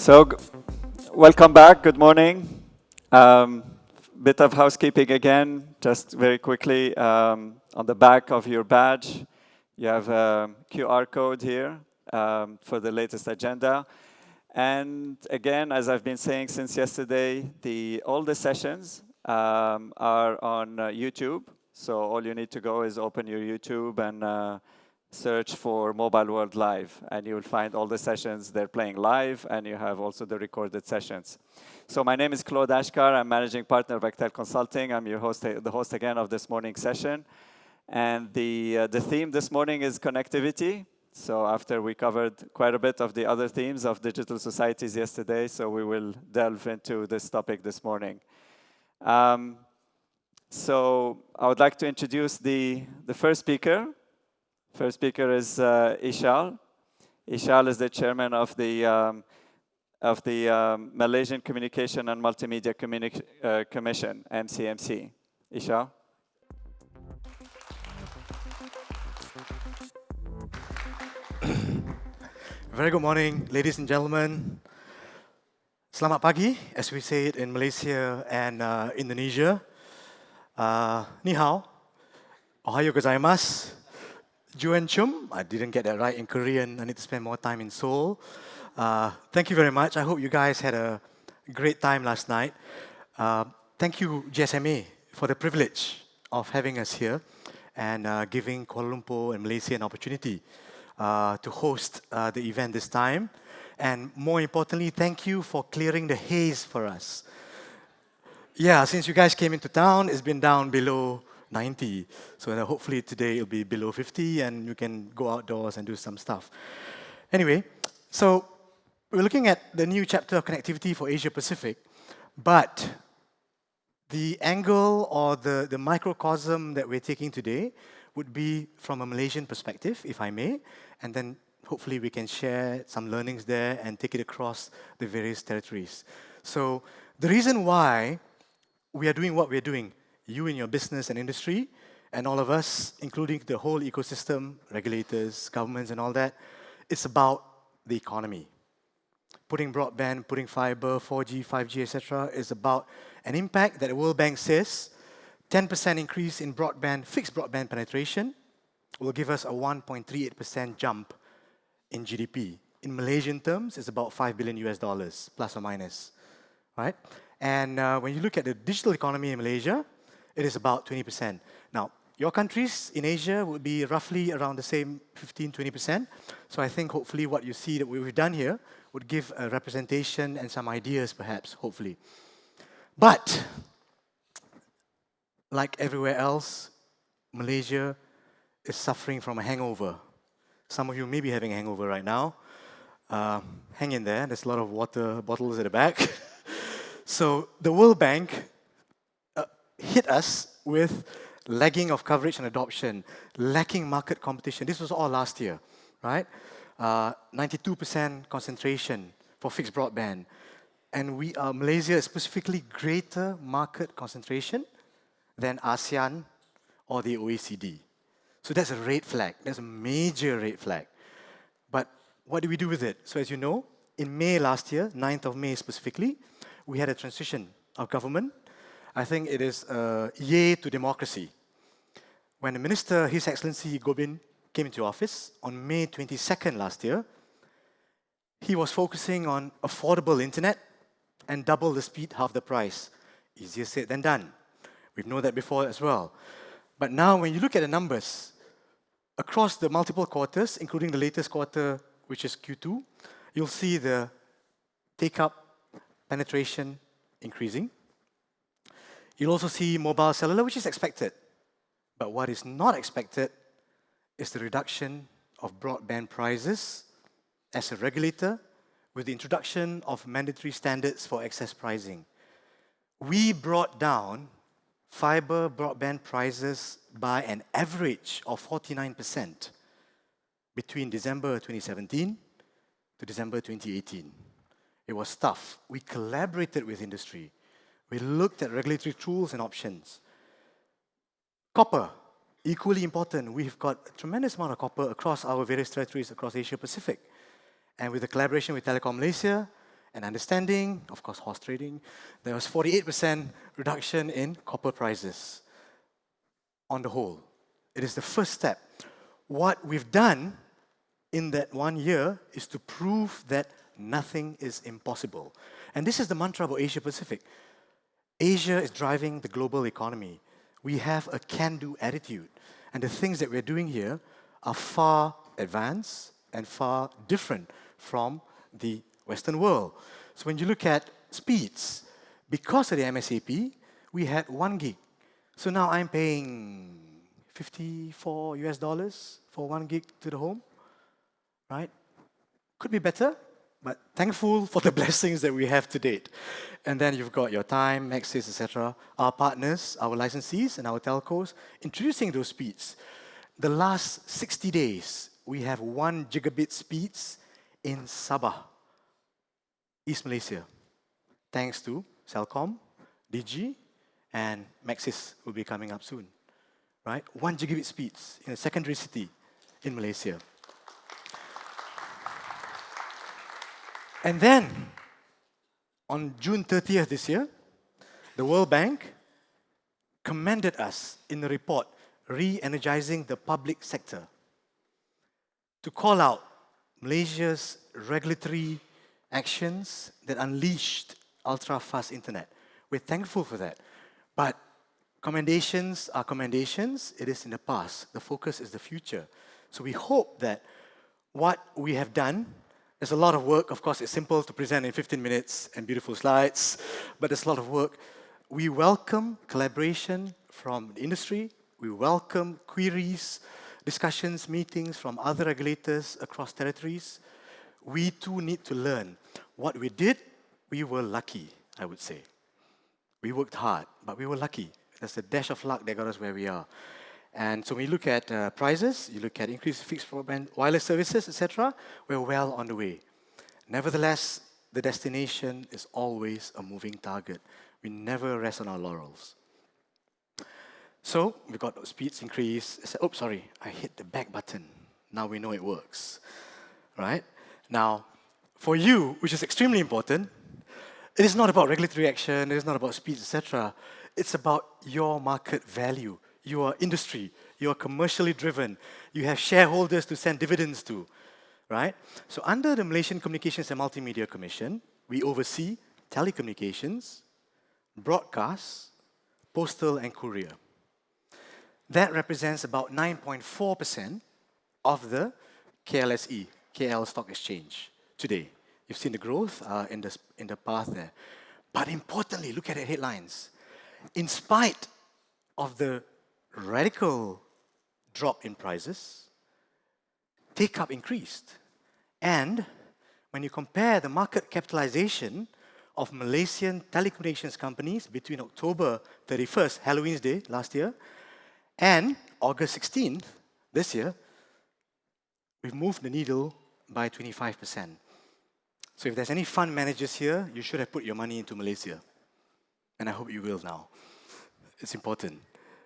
So, welcome back. Good morning. Bit of housekeeping again, just very quickly. On the back of your badge, you have a QR code here for the latest agenda. And again, as I've been saying since yesterday, all the sessions are on YouTube. So all you need to go is open your YouTube and search for Mobile World Live, and you'll find all the sessions they're playing live, and you have also the recorded sessions. So my name is Claude Ashkar. I'm managing partner of Actel Consulting. I'm your host, the host again of this morning's session. And the theme this morning is connectivity. So after we covered quite a bit of the other themes of digital societies yesterday, so we will delve into this topic this morning. So I would like to introduce the first speaker. First speaker is Ishal. Ishal is the chairman of the Malaysian Communication and Multimedia Commission, MCMC. Ishal. Very good morning, ladies and gentlemen. Selamat pagi, as we say it in Malaysia and Indonesia. Ni hao, ohayo gozaimasu. Juan Chum, I didn't get that right in Korean. I need to spend more time in Seoul. Thank you very much. I hope you guys had a great time last night. Thank you, GSMA, for the privilege of having us here and giving Kuala Lumpur and Malaysia an opportunity to host the event this time. And more importantly, thank you for clearing the haze for us. Yeah, since you guys came into town, it's been down below 90. So hopefully today it'll be below 50 and you can go outdoors and do some stuff. Anyway, so we're looking at the new chapter of connectivity for Asia Pacific, but the angle or the microcosm that we're taking today would be from a Malaysian perspective, if I may, and then hopefully we can share some learnings there and take it across the various territories. So the reason why we are doing what we're doing, you in your business and industry, and all of us, including the whole ecosystem, regulators, governments and all that, it's about the economy. Putting broadband, putting fiber, 4G, 5G, etc., is about an impact that the World Bank says 10% increase in broadband, fixed broadband penetration will give us a 1.38% jump in GDP. In Malaysian terms, it's about $5 billion US, plus or minus, right? And when you look at the digital economy in Malaysia, it is about 20%. Now, your countries in Asia would be roughly around the same 15, 20%. So I think hopefully what you see that we've done here would give a representation and some ideas perhaps, hopefully. But, like everywhere else, Malaysia is suffering from a hangover. Some of you may be having a hangover right now. Hang in there, there's a lot of water bottles at the back. So the World Bank hit us with lagging of coverage and adoption, lacking market competition. This was all last year, right? 92% concentration for fixed broadband. And Malaysia is specifically greater market concentration than ASEAN or the OECD. So that's a red flag. That's a major red flag. But what do we do with it? So as you know, in May last year, 9th of May specifically, we had a transition of government. I think it is a yay to democracy. When the minister, His Excellency Gobin, came into office on May 22nd last year, he was focusing on affordable internet and double the speed, half the price. Easier said than done. We've known that before as well. But now when you look at the numbers, across the multiple quarters, including the latest quarter, which is Q2, you'll see the take-up penetration increasing. You'll also see mobile cellular, which is expected. But what is not expected is the reduction of broadband prices as a regulator with the introduction of mandatory standards for access pricing. We brought down fiber broadband prices by an average of 49% between December 2017 to December 2018. It was tough. We collaborated with industry. We looked at regulatory tools and options. Copper, equally important. We've got a tremendous amount of copper across our various territories across Asia Pacific. And with the collaboration with Telekom Malaysia and understanding, of course, horse trading, there was 48% reduction in copper prices on the whole. It is the first step. What we've done in that 1 year is to prove that nothing is impossible. And this is the mantra about Asia Pacific. Asia is driving the global economy. We have a can-do attitude. And the things that we're doing here are far advanced and far different from the Western world. So when you look at speeds, because of the MSAP, we had 1 gig. So now I'm paying 54 US dollars for 1 gig to the home, right? Could be better, but thankful for the blessings that we have to date. And then you've got your Time, Maxis, etc., our partners, our licensees, and our telcos introducing those speeds. The last 60 days, we have 1 gigabit speeds in Sabah, East Malaysia, thanks to Celcom, Digi, and Maxis will be coming up soon, right? 1 gigabit speeds in a secondary city in Malaysia. And then, on June 30th this year, the World Bank commended us in the report, Re-Energizing the Public Sector, to call out Malaysia's regulatory actions that unleashed ultra-fast internet. We're thankful for that. But commendations are commendations. It is in the past. The focus is the future. So we hope that what we have done, there's a lot of work. Of course, it's simple to present in 15 minutes and beautiful slides, but there's a lot of work. We welcome collaboration from the industry. We welcome queries, discussions, meetings from other regulators across territories. We too need to learn. What we did, we were lucky, I would say. We worked hard, but we were lucky. There's a dash of luck that got us where we are. And so when you look at prices, you look at increased fixed broadband wireless services, etc., we're well on the way. Nevertheless, the destination is always a moving target. We never rest on our laurels. So we got speeds increase. Oh, sorry, I hit the back button. Now we know it works, right? Now, for you, which is extremely important, it is not about regulatory action, it is not about speeds, etc. It's about your market value. You are industry, you are commercially driven, you have shareholders to send dividends to, right? So under the Malaysian Communications and Multimedia Commission, we oversee telecommunications, broadcast, postal and courier. That represents about 9.4% of the KLSE, KL Stock Exchange today. You've seen the growth in the path there. But importantly, look at the headlines. In spite of the radical drop in prices, take-up increased. And when you compare the market capitalization of Malaysian telecommunications companies between October 31st, Halloween's Day last year, and August 16th this year, we've moved the needle by 25%. So if there's any fund managers here, you should have put your money into Malaysia. And I hope you will now. It's important,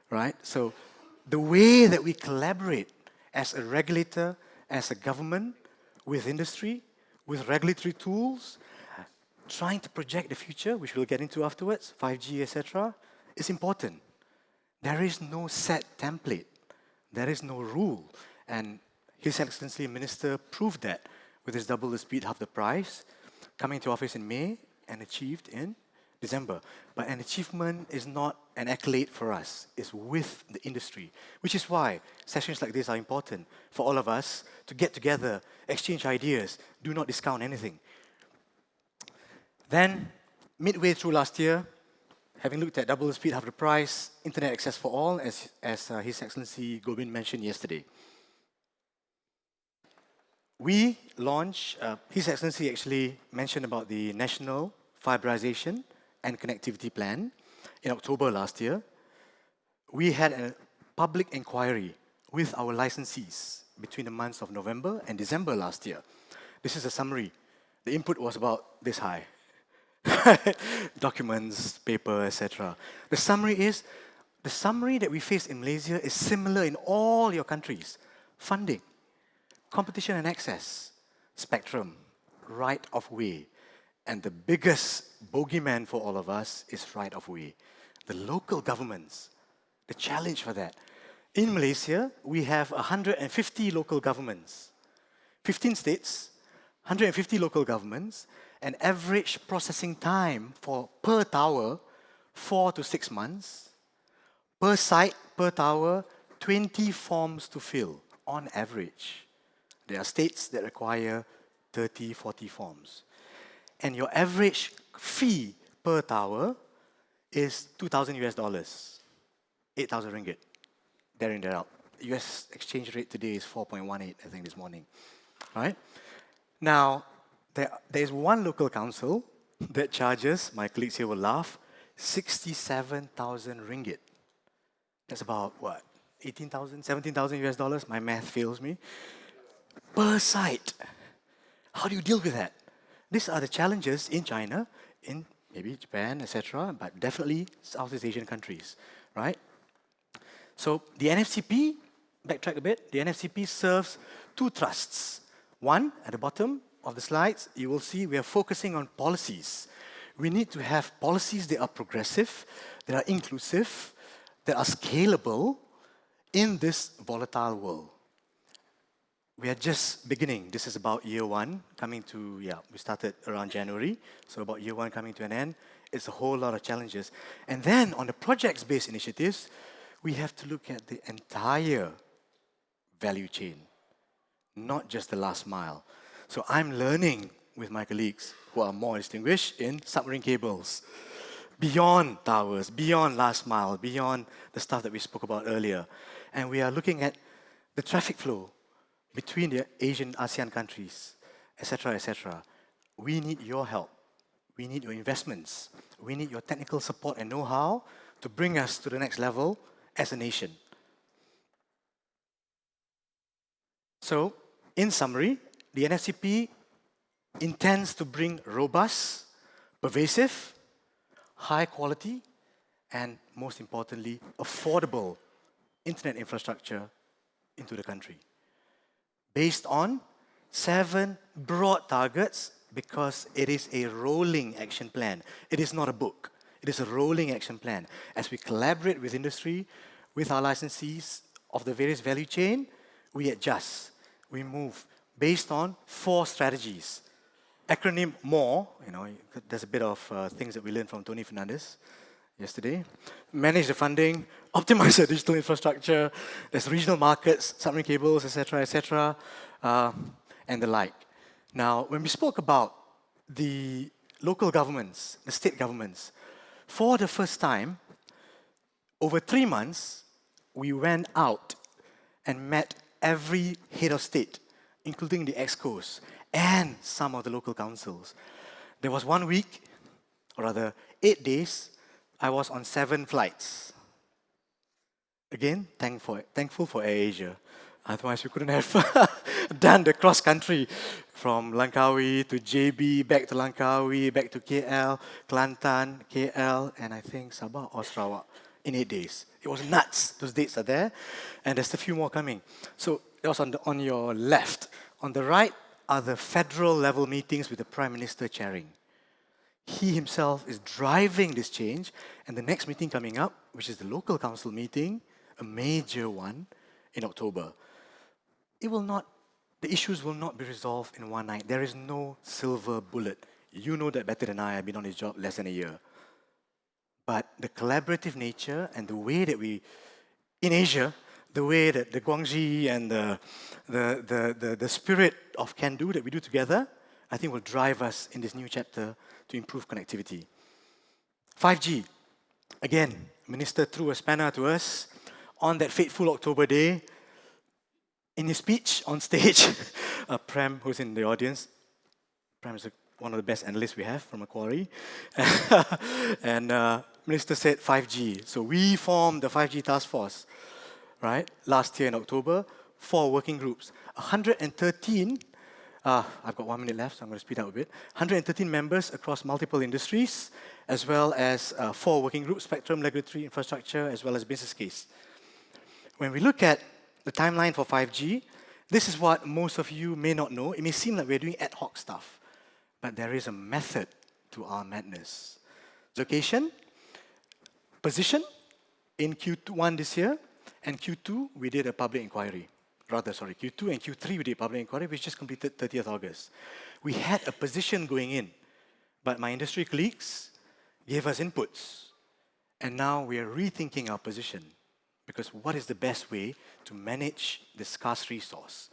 right? So the way that we collaborate as a regulator, as a government, with industry, with regulatory tools, trying to project the future, which we'll get into afterwards, 5G, etc., is important. There is no set template. There is no rule. And His Excellency Minister proved that with his double the speed, half the price, coming to office in May and achieved in December. But an achievement is not an accolade for us. It's with the industry, which is why sessions like this are important for all of us to get together, exchange ideas, do not discount anything. Then, midway through last year, having looked at double the speed, half the price, internet access for all, as His Excellency Gobind mentioned yesterday. We launched, His Excellency actually mentioned about the National Fiberization and Connectivity Plan in October last year. We had a public inquiry with our licensees between the months of November and December last year. This is a summary. The input was about this high. Documents, paper, etc. The summary that we face in Malaysia is similar in all your countries. Funding, competition and access, spectrum, right of way, And the biggest bogeyman for all of us is right of way. The local governments, the challenge for that. In Malaysia, we have 150 local governments, 15 states, 150 local governments, an average processing time for per tower, 4 to 6 months. Per site, per tower, 20 forms to fill on average. There are states that require 30, 40 forms. And your average fee per tower is 2,000 US dollars, 8,000 ringgit, there in there out. US exchange rate today is 4.18, I think, this morning, right? Now, there is one local council that charges, my colleagues here will laugh, 67,000 ringgit. That's about, what, 18,000, 17,000 US dollars? My math fails me. Per site. How do you deal with that? These are the challenges in China, in maybe Japan, etc., but definitely Southeast Asian countries, right? So the NFCP, backtrack a bit, the NFCP serves two thrusts. One, at the bottom of the slides, you will see we are focusing on policies. We need to have policies that are progressive, that are inclusive, that are scalable in this volatile world. We are just beginning. This is about year one, coming to, we started around January, so about year one coming to an end. It's a whole lot of challenges. And then on the projects-based initiatives, we have to look at the entire value chain, not just the last mile. So I'm learning with my colleagues who are more distinguished in submarine cables, beyond towers, beyond last mile, beyond the stuff that we spoke about earlier. And we are looking at the traffic flow between the Asian ASEAN countries, etc., etc. We need your help. We need your investments. We need your technical support and know-how to bring us to the next level as a nation. So, in summary, the NFCP intends to bring robust, pervasive, high quality, and most importantly, affordable internet infrastructure into the country, based on 7 broad targets, because it is a rolling action plan. It is not a book. It is a rolling action plan. As we collaborate with industry, with our licensees of the various value chain, we adjust, we move based on 4 strategies. Acronym MORE, there's a bit of things that we learned from Tony Fernandez yesterday. Manage the funding, optimize the digital infrastructure, there's regional markets, submarine cables, etc., and the like. Now, when we spoke about the local governments, the state governments, for the first time, over 3 months, we went out and met every head of state, including the ExCos and some of the local councils. There was 1 week, or rather 8 days, I was on 7 flights. Again, thankful for AirAsia. Otherwise, we couldn't have done the cross-country from Langkawi to JB, back to Langkawi, back to KL, Kelantan, KL, and I think Sabah or Sarawak in 8 days. It was nuts. Those dates are there, and there's a few more coming. So that was on your left. On the right are the federal level meetings with the Prime Minister chairing. He himself is driving this change, and the next meeting coming up, which is the local council meeting, a major one, in October. The issues will not be resolved in one night. There is no silver bullet. You know that better than I. I've been on this job less than a year. But the collaborative nature and the way that we, in Asia, the way that the Guangxi and the spirit of can-do that we do together, I think will drive us in this new chapter to improve connectivity. 5G. Again, Minister threw a spanner to us on that fateful October day. In his speech on stage, Prem, who's in the audience, Prem is one of the best analysts we have from Macquarie, and Minister said 5G. So we formed the 5G task force, right? Last year in October, 4 working groups. 113, I've got 1 minute left, so I'm going to speed up a bit. 113 members across multiple industries, as well as 4 working groups, spectrum, regulatory, infrastructure, as well as business case. When we look at the timeline for 5G, this is what most of you may not know. It may seem like we're doing ad hoc stuff. but there is a method to our madness. Location, position in Q1 this year, and Q2 we did a public inquiry. Q2 and Q3 we did public inquiry, which just completed 30th August. We had a position going in, but my industry colleagues gave us inputs. And now we are rethinking our position, because what is the best way to manage this scarce resource?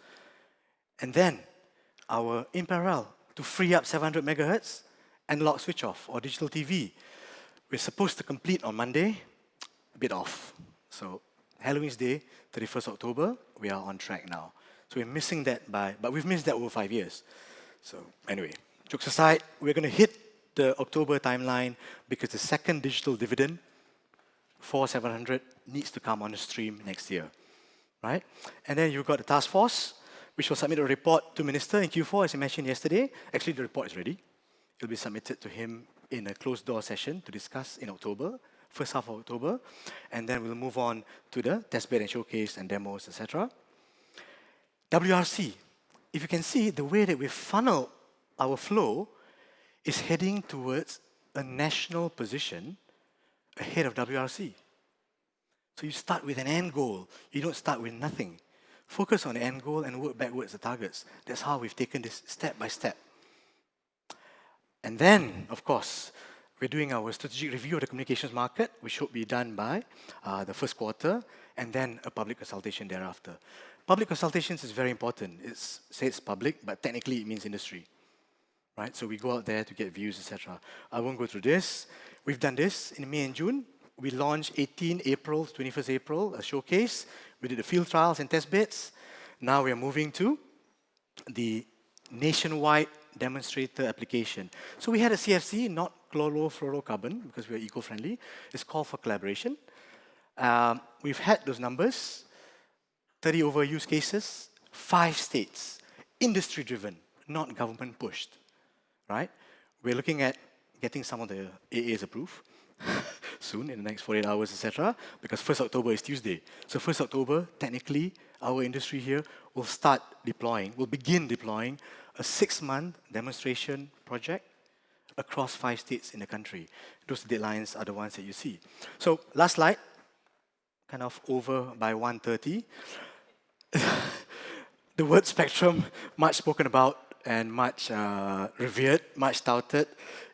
And then, in parallel, to free up 700 megahertz, analog switch off, or digital TV. We're supposed to complete on Monday, a bit off. So Halloween's Day, 31st October, we are on track now. So we're missing that but we've missed that over 5 years. So anyway, jokes aside, we're going to hit the October timeline because the second digital dividend for 700 needs to come on the stream next year, right? And then you've got the task force, which will submit a report to Minister in Q4, as I mentioned yesterday. Actually, the report is ready. It'll be submitted to him in a closed-door session to discuss in October, first half of October, and then we'll move on to the testbed and showcase and demos, etc. WRC, if you can see, the way that we funnel our flow is heading towards a national position ahead of WRC. So you start with an end goal. You don't start with nothing. Focus on the end goal and work backwards the targets. That's how we've taken this step by step. And then, of course, we're doing our strategic review of the communications market, which should be done by the first quarter, and then a public consultation thereafter. Public consultations is very important. It's public, but technically it means industry, right? So we go out there to get views, etc. I won't go through this. We've done this in May and June. We launched 18 April, 21st April, a showcase. We did the field trials and test beds. Now we are moving to the nationwide demonstrator application. So we had a CFC, not chlorofluorocarbon, because we are eco-friendly. It's called for collaboration. We've had those numbers, 30 over use cases, 5 states, industry-driven, not government-pushed, right? We're looking at getting some of the AAs approved soon, in the next 48 hours, etc., because 1st October is Tuesday. So 1st October, technically, our industry here will begin deploying a 6-month demonstration project across 5 states in the country. Those deadlines are the ones that you see. So last slide, kind of over by 1:30. The word spectrum, much spoken about and much revered, much touted,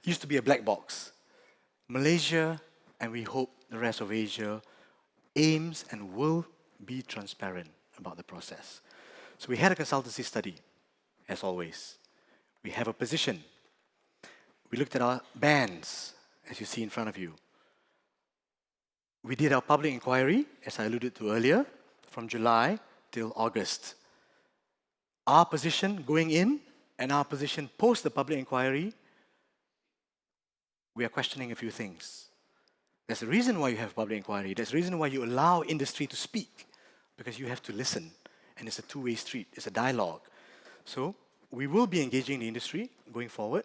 used to be a black box. Malaysia, and we hope the rest of Asia, aims and will be transparent about the process. So we had a consultancy study, as always. We have a position. We looked at our bands, as you see in front of you. We did our public inquiry, as I alluded to earlier, from July till August. Our position going in and our position post the public inquiry, we are questioning a few things. There's a reason why you have public inquiry. There's a reason why you allow industry to speak, because you have to listen. And it's a two-way street. It's a dialogue. So we will be engaging the industry going forward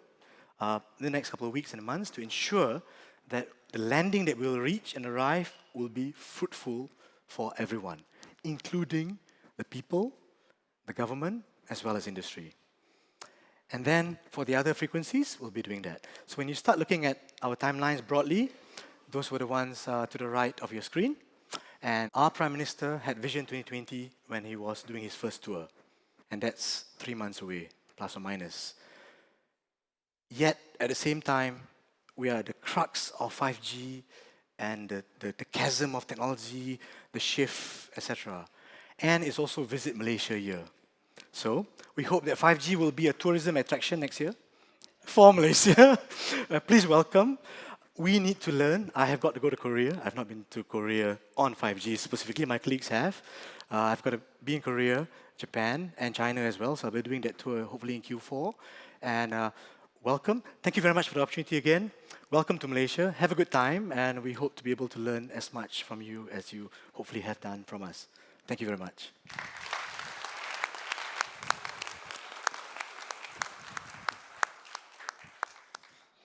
in the next couple of weeks and months to ensure that the landing that we'll reach and arrive will be fruitful for everyone, including the people, the government, as well as industry. And then for the other frequencies, we'll be doing that. So when you start looking at our timelines broadly, those were the ones to the right of your screen. And our Prime Minister had Vision 2020 when he was doing his first tour. And that's 3 months away, plus or minus. Yet, at the same time, we are at the crux of 5G and the chasm of technology, the shift, etc. And it's also Visit Malaysia year. So we hope that 5G will be a tourism attraction next year for Malaysia. Please welcome. We need to learn. I have got to go to Korea. I've not been to Korea on 5G specifically. My colleagues have. I've got to be in Korea, Japan, and China as well. So I'll be doing that tour hopefully in Q4. And welcome. Thank you very much for the opportunity again. Welcome to Malaysia. Have a good time. And we hope to be able to learn as much from you as you hopefully have done from us. Thank you very much.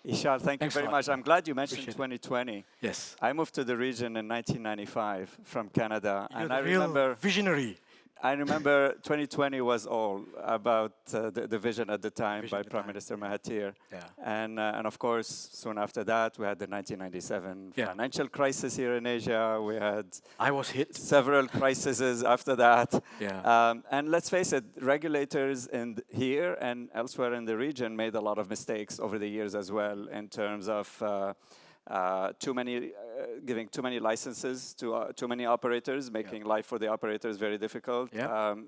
Ishal, thank you very much. I'm glad you mentioned 2020. Yes. I moved to the region in 1995 from Canada. You're and the I real remember visionary. I remember 2020 was all about the vision at the time by Prime Minister Mahathir. Yeah. And of course, soon after that, we had the 1997 Yeah. financial crisis here in Asia. We had I was hit. several crises after that. Yeah. And let's face it, regulators here and elsewhere in the region made a lot of mistakes over the years as well in terms of giving too many licenses to too many operators, making life for the operators very difficult,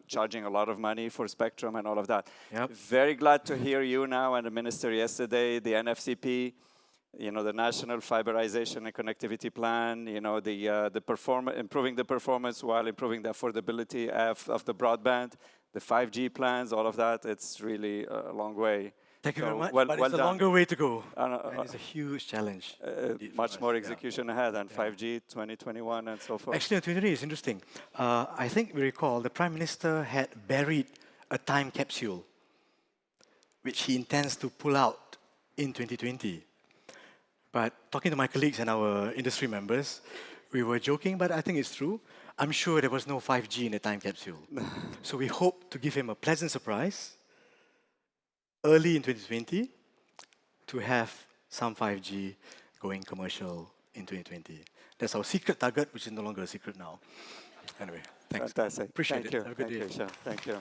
charging a lot of money for spectrum and all of that. Yep. Very glad to hear you now and the minister yesterday, the NFCP, you know, the National Fiberization and Connectivity Plan, you know, improving the performance while improving the affordability of the broadband, the 5G plans, all of that. It's really a long way. Thank you very much, well but it's a done. longer way to go. And it's a huge challenge. Much more execution ahead, and 5G 2021 and so forth. Actually, 2020 is interesting. I think we recall the Prime Minister had buried a time capsule, which he intends to pull out in 2020. But talking to my colleagues and our industry members, we were joking, but I think it's true. I'm sure there was no 5G in the time capsule. So we hope to give him a pleasant surprise early in 2020 to have some 5G going commercial in 2020. That's our secret target, which is no longer a secret now. Anyway, thanks. Fantastic. Appreciate Thank it. you. Have a good Thank day. you, Sean. Thank you.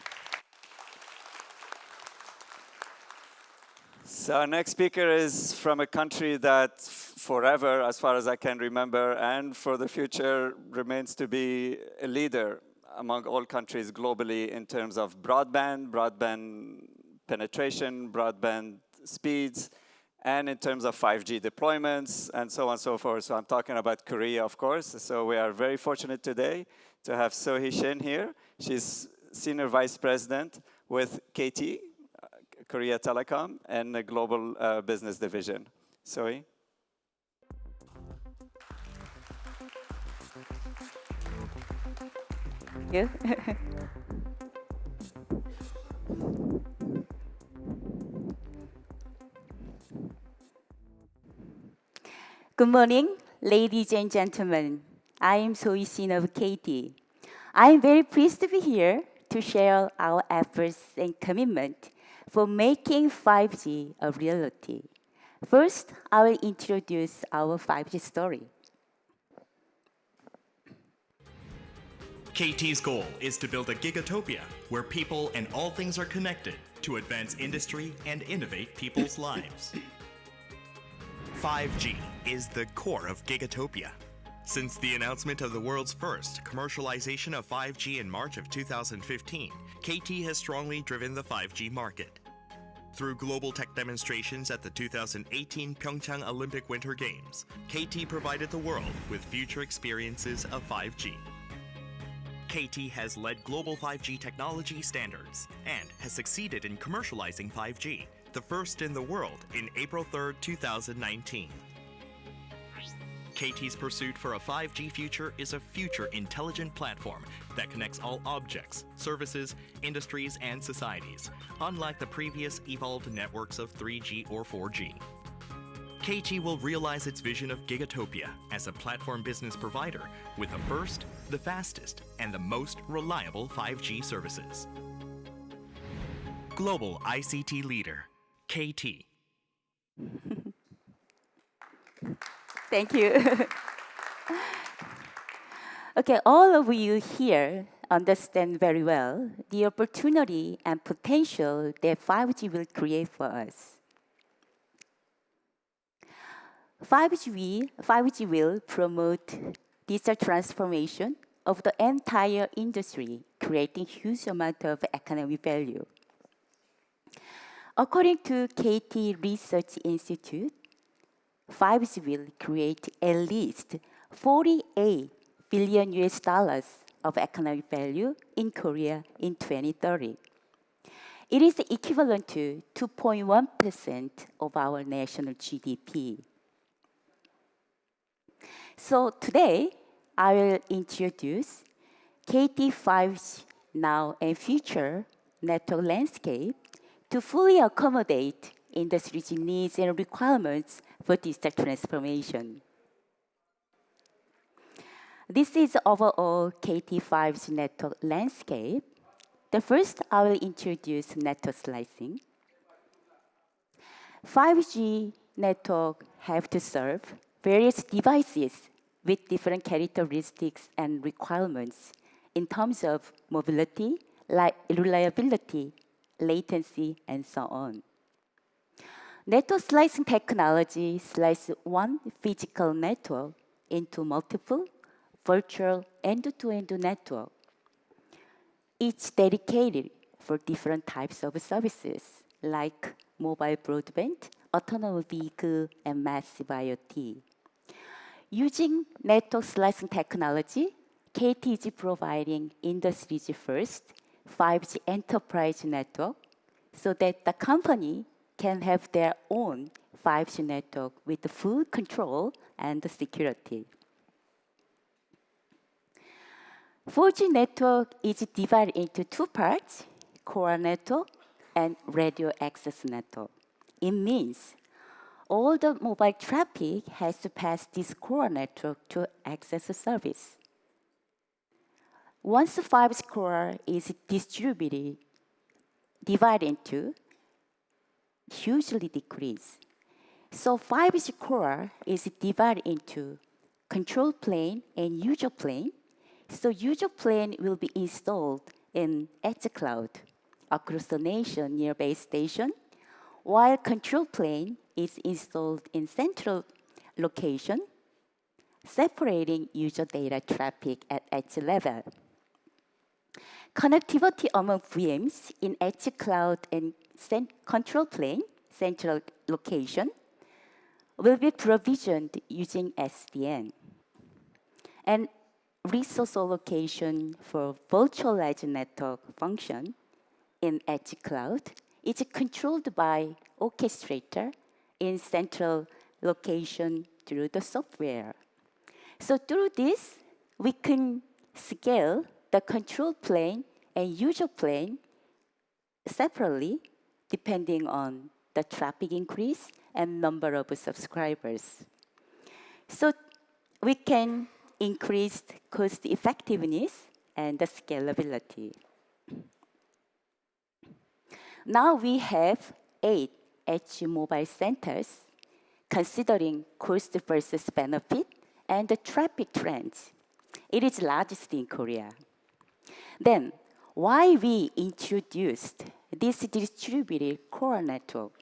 So our next speaker is from a country that forever, as far as I can remember, and for the future remains to be a leader among all countries globally in terms of broadband penetration, broadband speeds, and in terms of 5G deployments, and so on and so forth. So I'm talking about Korea, of course. So we are very fortunate today to have Sohee Shin here. She's Senior Vice President with KT, Korea Telecom, and the Global Business Division. Sohee? Thank you. Good morning, ladies and gentlemen. I am Sohee Shin of KT. I am very pleased to be here to share our efforts and commitment for making 5G a reality. First, I will introduce our 5G story. KT's goal is to build a gigatopia where people and all things are connected to advance industry and innovate people's lives. 5G is the core of Gigatopia. Since the announcement of the world's first commercialization of 5G in March of 2015, KT has strongly driven the 5G market. Through global tech demonstrations at the 2018 Pyeongchang Olympic Winter Games, KT provided the world with future experiences of 5G. KT has led global 5G technology standards and has succeeded in commercializing 5G, the first in the world, in April 3, 2019. KT's pursuit for a 5G future is a future intelligent platform that connects all objects, services, industries, and societies, unlike the previous evolved networks of 3G or 4G. KT will realize its vision of Gigatopia as a platform business provider with the first, the fastest, and the most reliable 5G services. Global ICT leader, KT. Thank you. Okay, all of you here understand very well the opportunity and potential that 5G will create for us. 5G will promote digital transformation of the entire industry, creating huge amount of economic value. According to KT Research Institute, 5G will create at least 48 billion US dollars of economic value in Korea in 2030. It is equivalent to 2.1% of our national GDP. So today, I will introduce KT 5G now and future network landscape to fully accommodate industry's needs and requirements for digital transformation. This is overall KT5's network landscape. The first, I will introduce network slicing. 5G network have to serve various devices with different characteristics and requirements in terms of mobility, reliability, latency, and so on. Network slicing technology slices one physical network into multiple virtual end-to-end network, each dedicated for different types of services like mobile broadband, autonomous vehicle, and massive IoT. Using network slicing technology, KT is providing industry's first 5G enterprise network so that the company can have their own 5G network with the full control and the security. 4G network is divided into two parts, core network and radio access network. It means all the mobile traffic has to pass this core network to access the service. Once the 5G core is divided into, hugely decrease. So 5G core is divided into control plane and user plane. So user plane will be installed in edge cloud across the nation near base station, while control plane is installed in central location, separating user data traffic at edge level. Connectivity among VMs in edge cloud and control plane, central location, will be provisioned using SDN. And resource allocation for virtualized network function in edge cloud is controlled by orchestrator in central location through the software. So through this, we can scale the control plane and user plane separately depending on the traffic increase and number of subscribers. So we can increase cost effectiveness and the scalability. Now we have 8 edge mobile centers considering cost versus benefit and the traffic trends. It is largest in Korea. Then, why we introduced this distributed core network?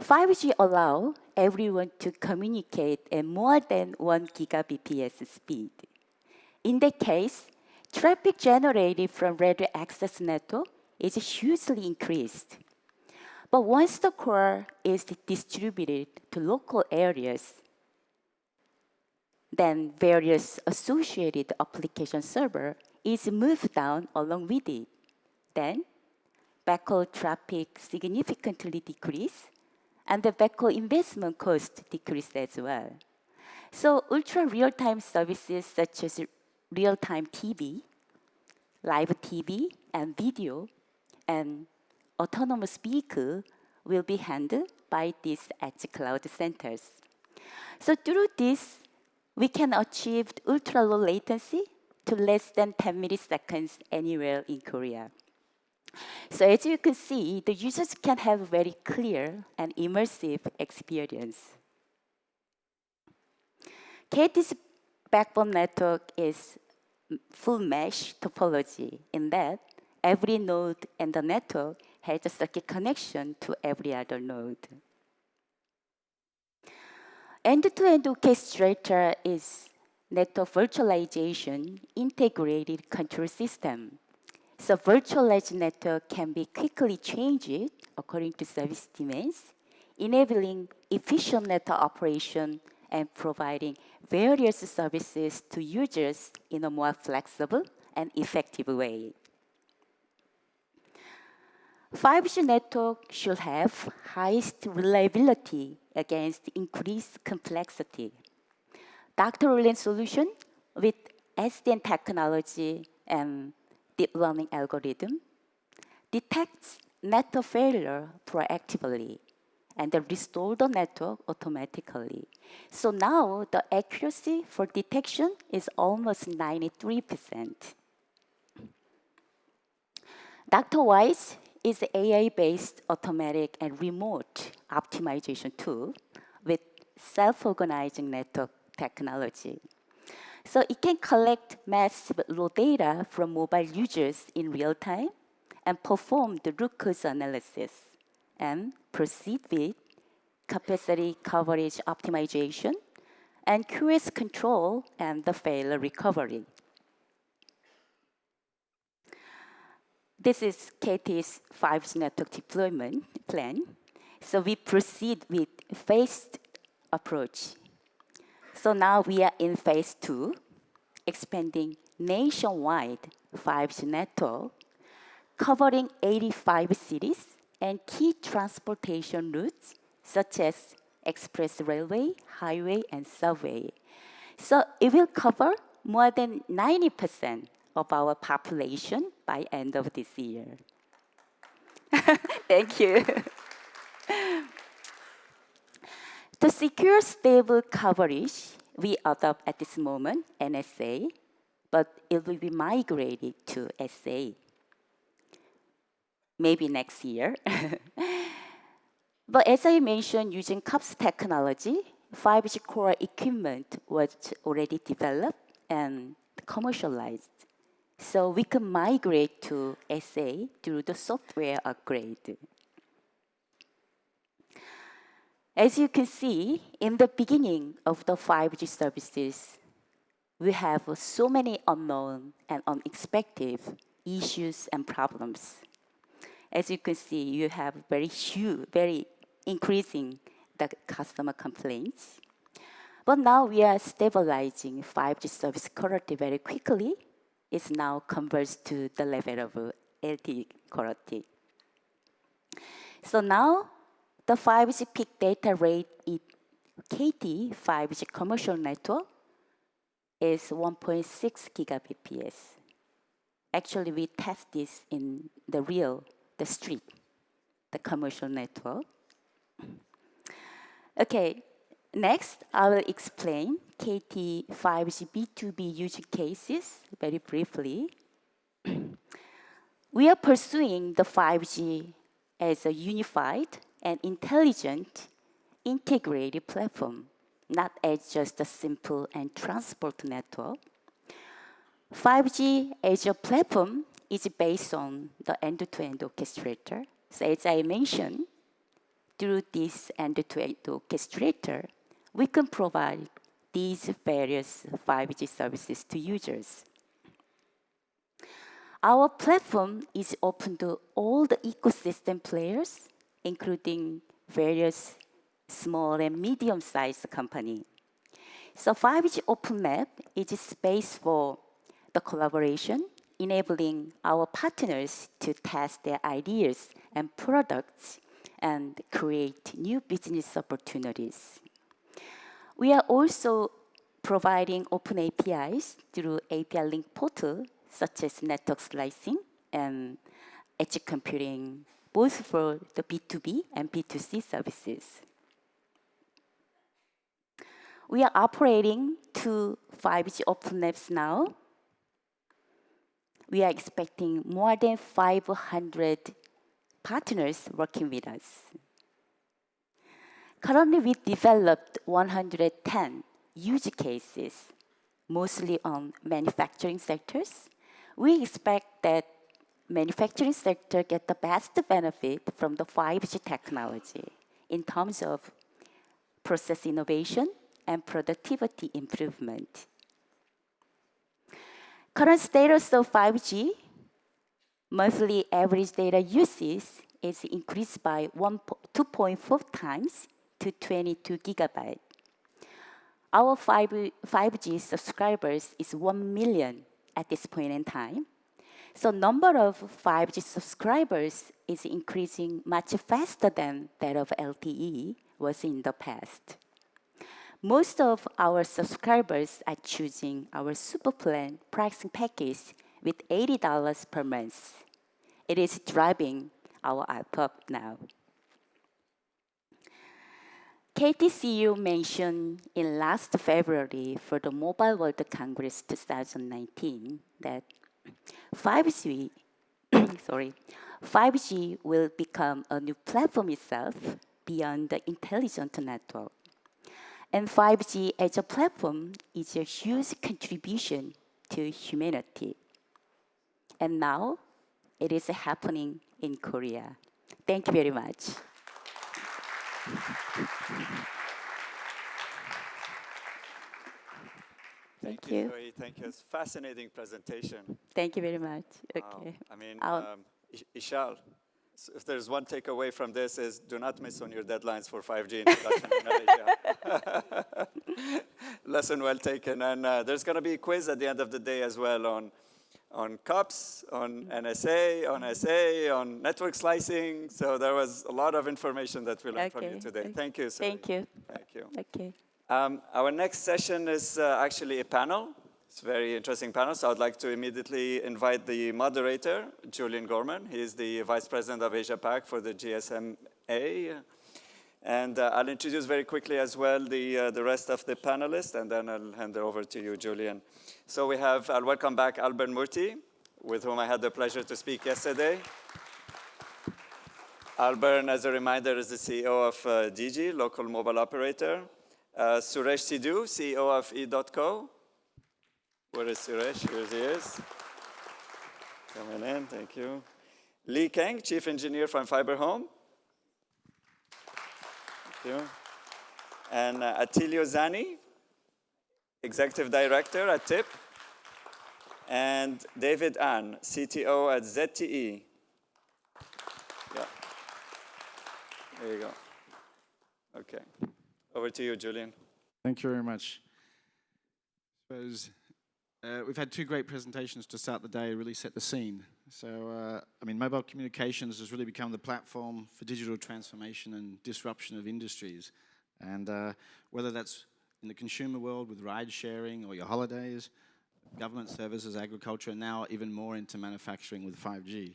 5G allow everyone to communicate at more than 1 Gbps speed. In that case, traffic generated from radio access network is hugely increased. But once the core is distributed to local areas, then various associated application server is moved down along with it. Then backhaul traffic significantly decrease, and the backhaul investment cost decrease as well. So ultra real-time services such as real-time TV, live TV and video, and autonomous vehicle will be handled by these edge cloud centers. So through this, we can achieve ultra-low latency to less than 10 milliseconds anywhere in Korea. So as you can see, the users can have a very clear and immersive experience. KT's backbone network is full mesh topology in that every node in the network has a circuit connection to every other node. End-to-end orchestrator is network virtualization integrated control system. So virtualized network can be quickly changed according to service demands, enabling efficient network operation and providing various services to users in a more flexible and effective way. 5G network should have highest reliability against increased complexity. Dr. Roland solution with SDN technology and deep learning algorithm detects network failure proactively and then restore the network automatically. So now the accuracy for detection is almost 93%. DrWise is an AI-based automatic and remote optimization tool with self-organizing network technology. So it can collect massive raw data from mobile users in real time and perform the root cause analysis and proceed with capacity coverage optimization and QoS control and the failure recovery. This is KT's 5G network deployment plan. So we proceed with phased approach. So now we are in phase 2, expanding nationwide 5G network, covering 85 cities and key transportation routes such as express railway, highway, and subway. So it will cover more than 90% of our population by end of this year. Thank you. To secure stable coverage, we adopt at this moment NSA, but it will be migrated to SA. Maybe next year. But as I mentioned, using COPS technology, 5G core equipment was already developed and commercialized. So we can migrate to SA through the software upgrade. As you can see, in the beginning of the 5G services, we have so many unknown and unexpected issues and problems. As you can see, you have very increasing the customer complaints. But now we are stabilizing 5G service quality very quickly. It's now converged to the level of LTE quality. So now the 5G peak data rate in KT 5G commercial network is 1.6 gigabps. Actually, we test this in the street, the commercial network. Okay, next I will explain KT 5G B2B use cases very briefly. We are pursuing the 5G as a unified and intelligent integrated platform, not as just a simple and transport network. 5G as a platform is based on the end-to-end orchestrator. So as I mentioned, through this end-to-end orchestrator, we can provide these various 5G services to users. Our platform is open to all the ecosystem players, including various small and medium-sized companies. So 5G OpenLab is a space for the collaboration, enabling our partners to test their ideas and products and create new business opportunities. We are also providing open APIs through API link portal, such as network slicing and edge computing, both for the B2B and B2C services. We are operating 2 5G open labs now. We are expecting more than 500 partners working with us. Currently, we developed 110 use cases, mostly on manufacturing sectors. We expect that manufacturing sector get the best benefit from the 5G technology in terms of process innovation and productivity improvement. Current status of 5G, monthly average data usage is increased by 2.4 times to 22 gigabytes. Our 5G subscribers is 1 million at this point in time. So number of 5G subscribers is increasing much faster than that of LTE was in the past. Most of our subscribers are choosing our super plan pricing package with $80 per month. It is driving our ARPU now. KTCU mentioned in last February for the Mobile World Congress 2019 that 5G, sorry, 5G will become a new platform itself beyond the intelligent network. And 5G as a platform is a huge contribution to humanity. And now it is happening in Korea. Thank you very much. Thank you. Zoe. Thank you. It's a fascinating presentation. Thank you very much. Wow. Okay. I mean, I'll- Ishal, if there's one takeaway from this is do not miss on your deadlines for 5G introduction in Malaysia. Lesson well taken. And there's going to be a quiz at the end of the day as well on CUPS, on NSA, on SA, on network slicing. So there was a lot of information that we learned from you Okay, today. okay. Thank you. Zoe. Thank you. Thank you. Okay. Our next session is actually a panel. It's a very interesting panel, so I'd like to immediately invite the moderator, Julian Gorman. He is the Vice President of Asia Pac for the GSMA. And I'll introduce very quickly as well the rest of the panelists, and then I'll hand it over to you, Julian. So I'll welcome back Alban Murty, with whom I had the pleasure to speak yesterday. Alban, as a reminder, is the CEO of Digi, local mobile operator. Suresh Sidhu, CEO of E.co. Where is Suresh? Here he is. Coming in, thank you. Lee Kang, Chief Engineer from Fiber Home. Thank you. And Attilio Zani, Executive Director at TIP. And David An, CTO at ZTE. Yeah. There you go. Okay. Over to you, Julian. Thank you very much. I suppose we've had two great presentations to start the day, really set the scene. So, I mean, mobile communications has really become the platform for digital transformation and disruption of industries. And whether that's in the consumer world with ride sharing or your holidays, government services, agriculture, and now even more into manufacturing with 5G.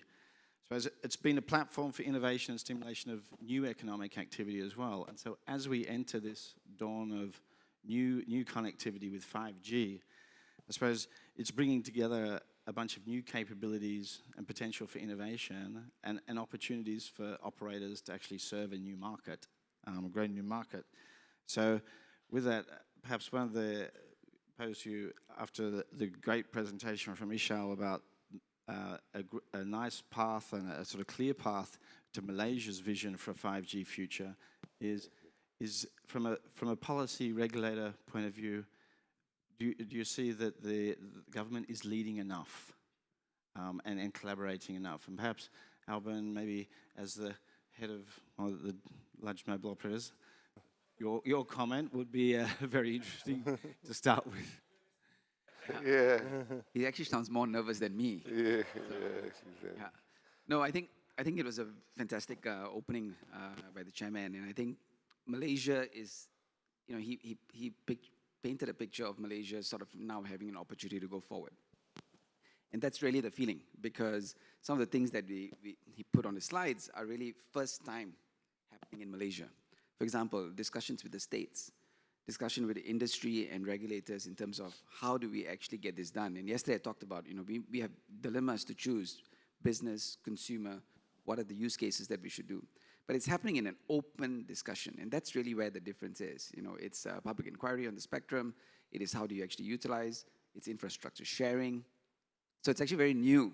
So it's been a platform for innovation and stimulation of new economic activity as well. And so as we enter this dawn of new connectivity with 5G, I suppose it's bringing together a bunch of new capabilities and potential for innovation and opportunities for operators to actually serve a new market, a great new market. So with that, perhaps one of the, pose to you after the great presentation from Ishal about a nice path and a sort of clear path to Malaysia's vision for a 5G future is from a policy regulator point of view, do you see that the government is leading enough and collaborating enough? And perhaps, Alban, maybe as the head of one of the large mobile operators, your comment would be very interesting to start with. Yeah. He actually sounds more nervous than me. Yeah. Yeah. No, I think it was a fantastic opening by the chairman, and I think Malaysia is, you know, he painted a picture of Malaysia sort of now having an opportunity to go forward, and that's really the feeling, because some of the things that he put on the slides are really first time happening in Malaysia. For example, discussions with the states, discussion with the industry and regulators in terms of how do we actually get this done. And yesterday I talked about, you know, we have dilemmas to choose, business, consumer, what are the use cases that we should do. But it's happening in an open discussion, and that's really where the difference is. You know, it's public inquiry on the spectrum, it is how do you actually utilize, it's infrastructure sharing. So it's actually very new.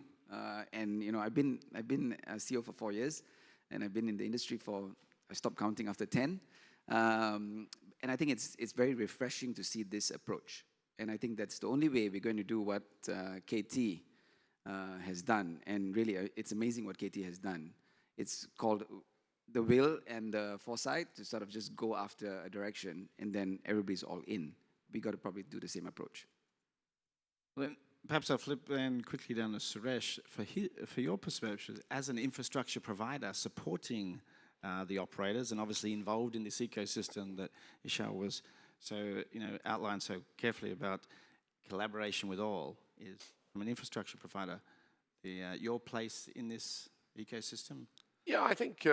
And you know, I've been a CEO for 4 years, and I've been in the industry I stopped counting after 10. And I think it's very refreshing to see this approach. And I think that's the only way we're going to do what KT has done. And really, it's amazing what KT has done. It's called the will and the foresight to sort of just go after a direction, and then everybody's all in. We got to probably do the same approach. Well, then, perhaps I'll flip then quickly down to Suresh. For your perspective, as an infrastructure provider supporting the operators and obviously involved in this ecosystem that Ishal was outlined so carefully about collaboration with all, is from an infrastructure provider, your place in this ecosystem? Yeah, I think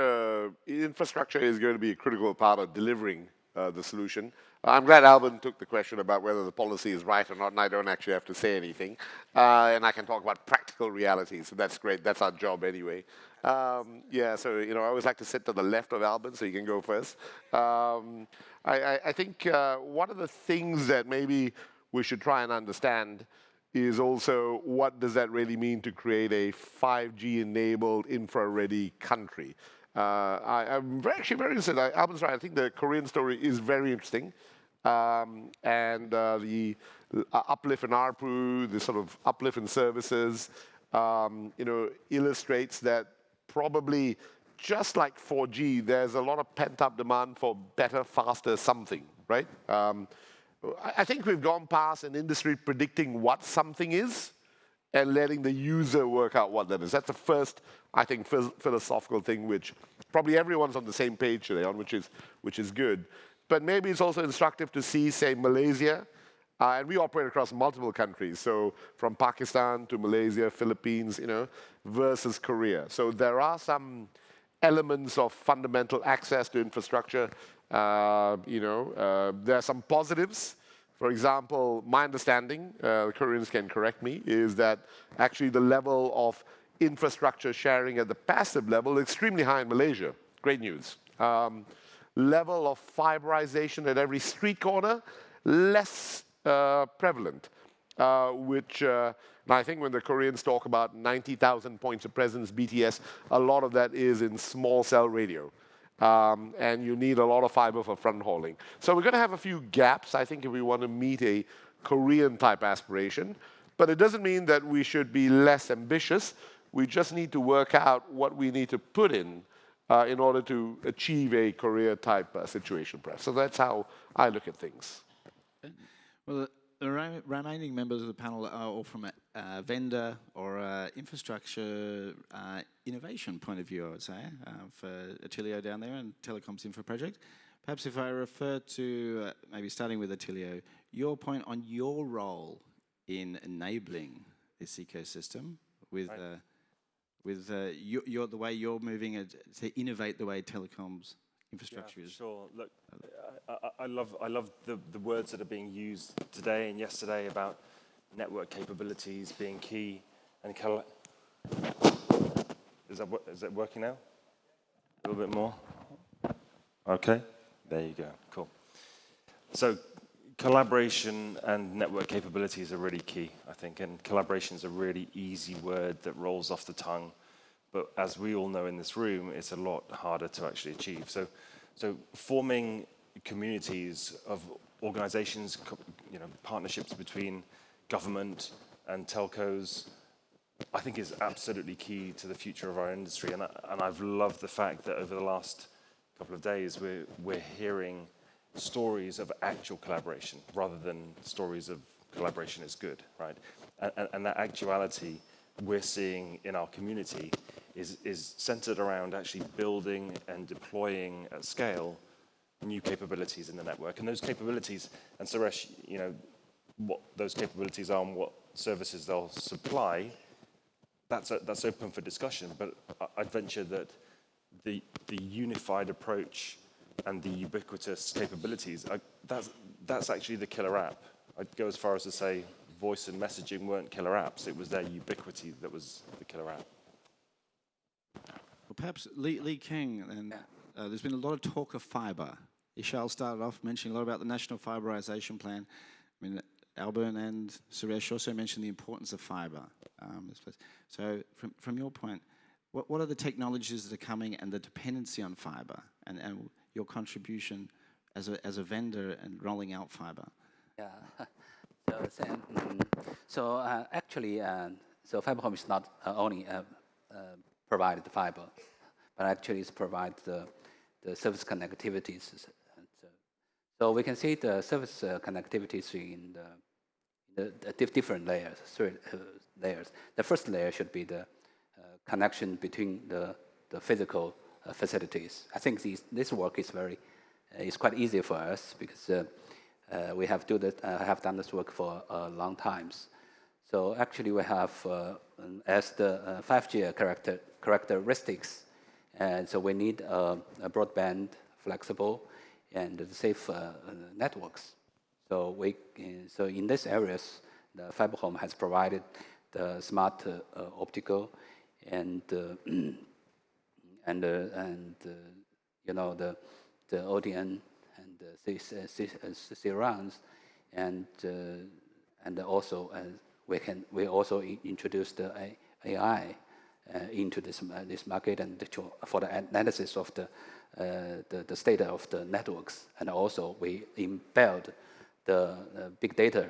infrastructure is going to be a critical part of delivering the solution. I'm glad Alban took the question about whether the policy is right or not, and I don't actually have to say anything. And I can talk about practical realities, so that's great. That's our job anyway. Yeah, so, I always like to sit to the left of Alban, so you can go first. I think one of the things that maybe we should try and understand is also what does that really mean to create a 5G-enabled, infra-ready country. I'm actually very interested. Alban's right. I think the Korean story is very interesting. And the uplift in ARPU, the sort of uplift in services, illustrates that probably just like 4G, there's a lot of pent-up demand for better, faster something, right? I think we've gone past an industry predicting what something is and letting the user work out what that is. That's the first, I think, philosophical thing which probably everyone's on the same page today on, which is good. But maybe it's also instructive to see, say, Malaysia, and we operate across multiple countries, so from Pakistan to Malaysia, Philippines, versus Korea. So there are some elements of fundamental access to infrastructure. There are some positives. For example, my understanding, the Koreans can correct me, is that actually the level of infrastructure sharing at the passive level is extremely high in Malaysia. Great news. Level of fiberization at every street corner, less prevalent, and I think when the Koreans talk about 90,000 points of presence, BTS, a lot of that is in small cell radio. And you need a lot of fiber for front hauling. So we're going to have a few gaps, I think, if we want to meet a Korean-type aspiration. But it doesn't mean that we should be less ambitious. We just need to work out what we need to put in order to achieve a Korea-type situation, perhaps. So that's how I look at things. Okay. Well, the remaining members of the panel are all from a vendor or infrastructure innovation point of view, I would say, for Attilio down there and Telecoms Infra Project. Perhaps if I refer to, maybe starting with Attilio, your point on your role in enabling this ecosystem with, the way you're moving it to innovate the way telecoms infrastructure is. Sure. Look, I love the words that are being used today and yesterday about network capabilities being key and is that working now? A little bit more. Okay. There you go. Cool. So collaboration and network capabilities are really key, I think, and collaboration is a really easy word that rolls off the tongue. But as we all know in this room, it's a lot harder to actually achieve. So forming communities of organizations, partnerships between government and telcos, I think is absolutely key to the future of our industry. And I've loved the fact that over the last couple of days, we're hearing stories of actual collaboration rather than stories of collaboration is good, right? And that actuality we're seeing in our community is centered around actually building and deploying at scale new capabilities in the network. And those capabilities, and Suresh, what those capabilities are and what services they'll supply, that's open for discussion. But I'd venture that the unified approach and the ubiquitous capabilities, that's actually the killer app. I'd go as far as to say voice and messaging weren't killer apps. It was their ubiquity that was the killer app. Well, perhaps Lee Keng, and there's been a lot of talk of fiber. Ishal started off mentioning a lot about the National Fiberization Plan. I mean, Alban and Suresh also mentioned the importance of fiber. So from your point, what are the technologies that are coming and the dependency on fiber and your contribution as a vendor and rolling out fiber? Yeah. Actually, FiberHome is not only provide the fiber, but actually it's provide the service connectivities. So we can see the service connectivities in the different layers, three layers. The first layer should be the connection between the physical facilities. I think this work is quite easy for us because we have done this work for a long times. So actually we have, as the 5G characteristics, and so we need a broadband, flexible, and the safe networks. So so in these areas, the Fiber Home has provided the smart optical and you know the ODN and the surrounds, and also we also introduced the AI into this market and for the analysis of the state of the networks, and also we embed the big data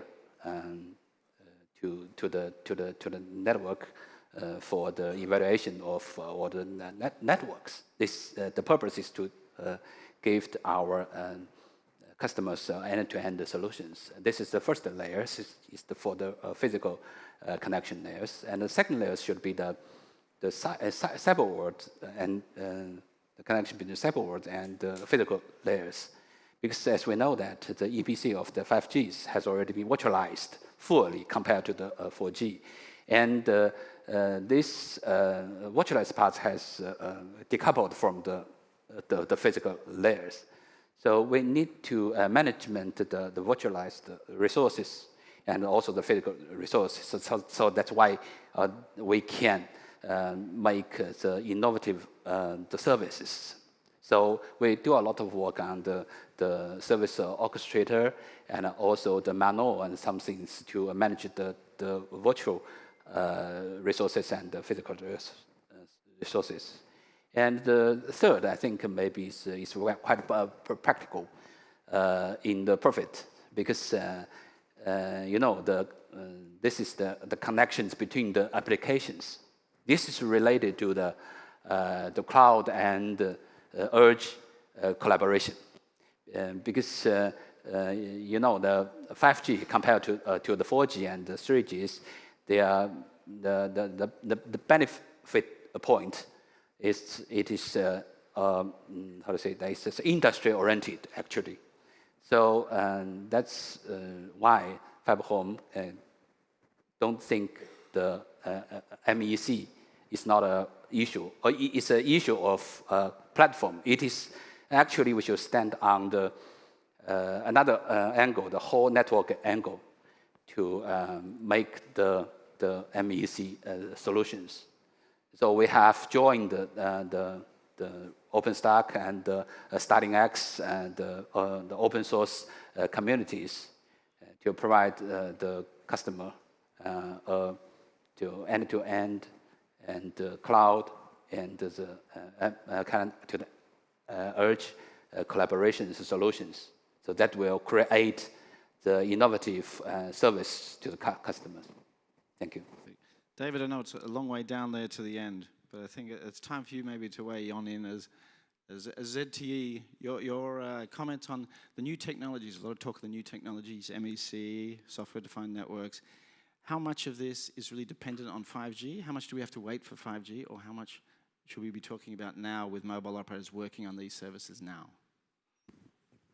to the network for the evaluation of all the networks. The purpose is to give our customers end-to-end solutions. This is the first layer, for the physical connection layers, and the second layer should be the cyber world and the connection between the cyber world and the physical layers. Because as we know that the EPC of the 5Gs has already been virtualized fully compared to the 4G. And this virtualized part has decoupled from the physical layers. So we need to manage the virtualized resources and also the physical resources. So that's why we can make the innovative the services. So we do a lot of work on the service orchestrator and also the manual and some things to manage the virtual resources and the physical resources. And the third, I think, maybe is quite practical in the profit, because you know this is the connections between the applications. This is related to the cloud and edge collaboration, because you know the 5G compared to the 4G and the 3Gs, they are the benefit point is how to say that, it's industry oriented actually. So that's why Fiber Home don't think the MEC is not an issue, or it's an issue of platform. It is actually we should stand on the another angle, the whole network angle, to make the MEC solutions. So we have joined the OpenStack and the StarlingX and the open source communities to provide the customer to end-to-end and cloud and to the edge collaboration solutions. So that will create the innovative service to the customers. Thank you. David, I know it's a long way down there to the end, but I think it's time for you maybe to weigh on in as ZTE, your comment on the new technologies, a lot of talk of the new technologies, MEC, software-defined networks. How much of this is really dependent on 5G? How much do we have to wait for 5G, or how much should we be talking about now with mobile operators working on these services now?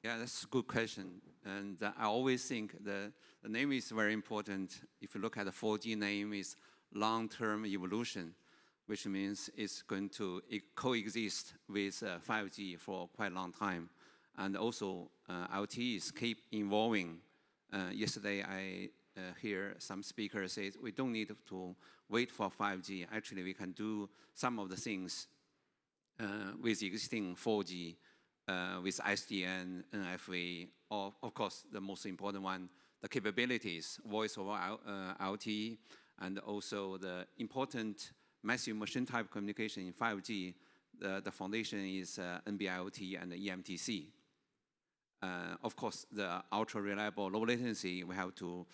Yeah, that's a good question. And I always think the name is very important. If you look at the 4G name, is long-term evolution, which means it's going to coexist with 5G for quite a long time. And also, LTEs keep evolving. Yesterday, I hear some speakers say we don't need to wait for 5G. Actually, we can do some of the things with existing 4G, with SDN, NFV, or of course, the most important one, the capabilities, voice over LTE, and also the important massive machine type communication in 5G. The foundation is NB-IoT and eMTC. Of course, the ultra reliable low latency, we have to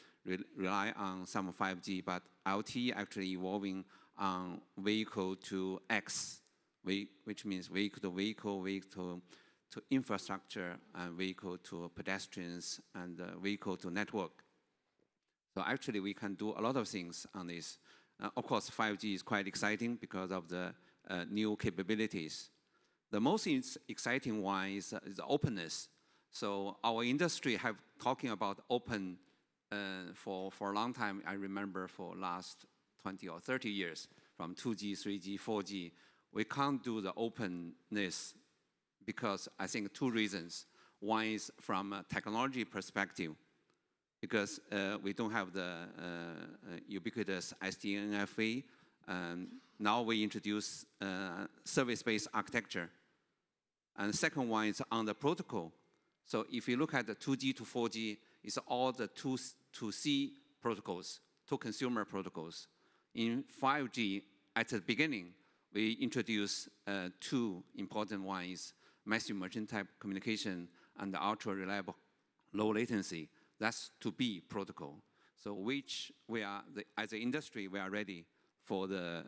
rely on some 5G, but LTE actually evolving on vehicle to X, which means vehicle to vehicle, vehicle to infrastructure, and vehicle to pedestrians, and vehicle to network. So actually, we can do a lot of things on this. Of course, 5G is quite exciting because of the new capabilities. The most exciting one is the openness. So our industry have talking about open for a long time. I remember for last 20 or 30 years, from 2G, 3G, 4G. We can't do the openness because I think two reasons. One is from a technology perspective, because we don't have the ubiquitous SDNFA. Now we introduce service-based architecture. And the second one is on the protocol. So if you look at the 2G to 4G, it's all the 2C protocols, to consumer protocols. In 5G, at the beginning, we introduced two important ones: massive merchant type communication and the ultra reliable low latency. That's 2B protocol. So which we are, as an industry, we are ready for the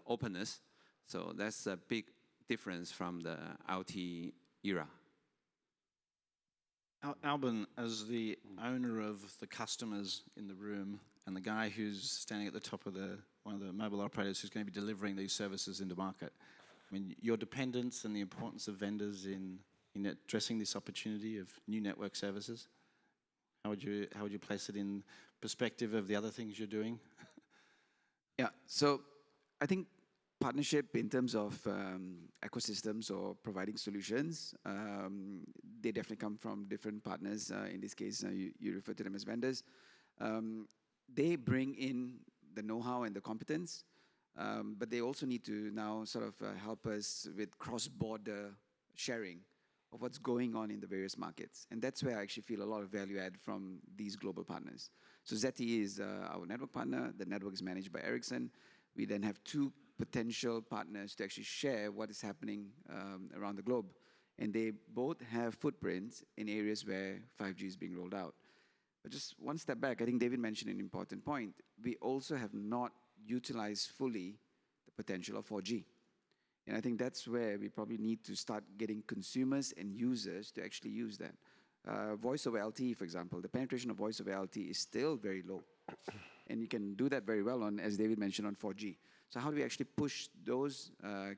openness. So that's a big difference from the LTE era. Alban, as the owner of the customers in the room and the guy who's standing at the top of one of the mobile operators who's going to be delivering these services into market, I mean, your dependence and the importance of vendors in addressing this opportunity of new network services, how would you place it in perspective of the other things you're doing? Yeah, so I think partnership in terms of ecosystems or providing solutions, they definitely come from different partners. In this case, you refer to them as vendors. They bring in the know-how and the competence, but they also need to now sort of help us with cross-border sharing of what's going on in the various markets. And that's where I actually feel a lot of value add from these global partners. So ZTE is our network partner. The network is managed by Ericsson. We then have two potential partners to actually share what is happening around the globe. And they both have footprints in areas where 5G is being rolled out. But just one step back, I think David mentioned an important point. We also have not utilized fully the potential of 4G. And I think that's where we probably need to start getting consumers and users to actually use that. Voice over LTE, for example, the penetration of voice over LTE is still very low. And you can do that very well on, as David mentioned, on 4G. So how do we actually push those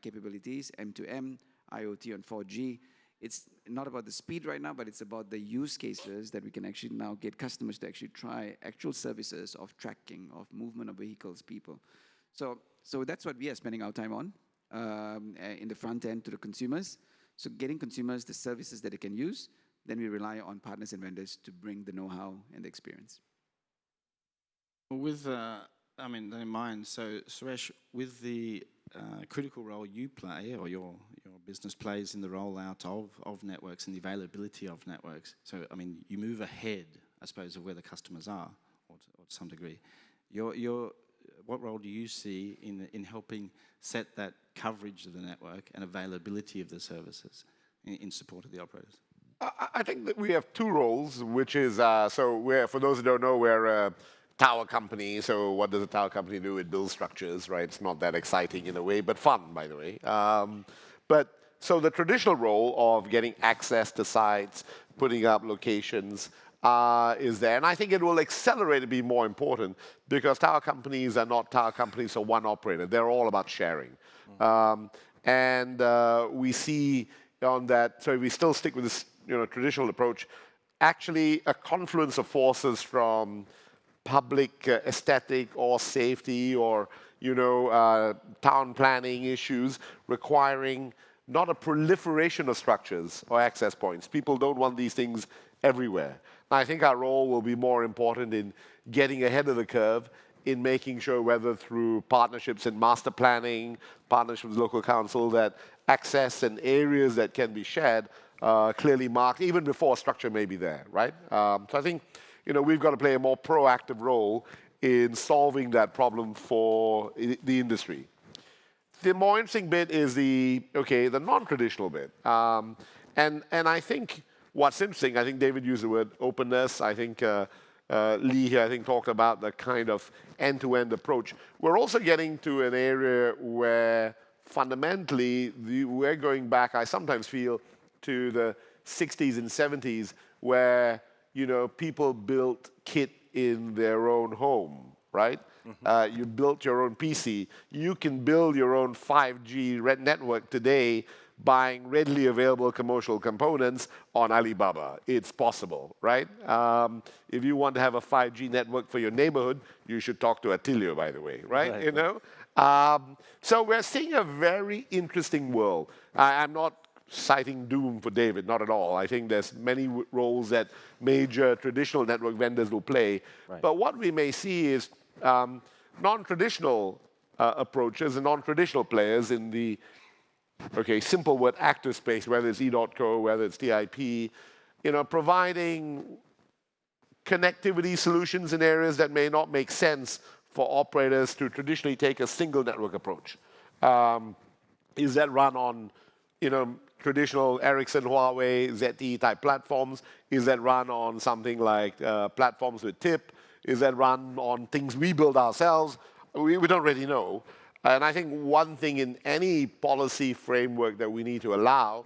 capabilities, M2M, IoT on 4G? It's not about the speed right now, but it's about the use cases that we can actually now get customers to actually try actual services of tracking, of movement of vehicles, people. So that's what we are spending our time on in the front end to the consumers. So getting consumers the services that they can use, then we rely on partners and vendors to bring the know-how and the experience. With I mean, in mind, so Suresh, with the critical role you play, or your business plays in the rollout of networks and the availability of networks, so I mean, you move ahead, I suppose, of where the customers are, or to some degree. What role do you see in helping set that coverage of the network and availability of the services in support of the operators? I think that we have two roles, which is, for those who don't know, we're a tower company. So what does a tower company do? It builds structures, right? It's not that exciting in a way, but fun, by the way. So the traditional role of getting access to sites, putting up locations, is there. And I think it will accelerate to be more important because tower companies are not tower companies for one operator. They're all about sharing. We see on that, so we still stick with this traditional approach, actually a confluence of forces from public aesthetic or safety or town planning issues requiring not a proliferation of structures or access points. People don't want these things everywhere. And I think our role will be more important in getting ahead of the curve, in making sure, whether through partnerships in master planning, partnerships with local council, that access and areas that can be shared clearly marked, even before structure may be there, right? So I think we've got to play a more proactive role in solving that problem for the industry. The more interesting bit is the non-traditional bit. And I think what's interesting, I think David used the word openness. I think Lee here, talked about the kind of end-to-end approach. We're also getting to an area where fundamentally we're going back, I sometimes feel, to the 60s and 70s where people built kit in their own home, right? You built your own PC. You can build your own 5G network today buying readily available commercial components on Alibaba. It's possible, right? If you want to have a 5G network for your neighborhood, you should talk to Attilio, by the way, right? So we're seeing a very interesting world. I'm not citing doom for David, not at all. I think there's many roles that major traditional network vendors will play. Right. But what we may see is non-traditional approaches and non-traditional players in the, simple word actor space, whether it's E.co, whether it's TIP, providing connectivity solutions in areas that may not make sense for operators to traditionally take a single network approach. Is that run on, traditional Ericsson, Huawei, ZTE type platforms? Is that run on something like platforms with TIP? Is that run on things we build ourselves? We don't really know. And I think one thing in any policy framework that we need to allow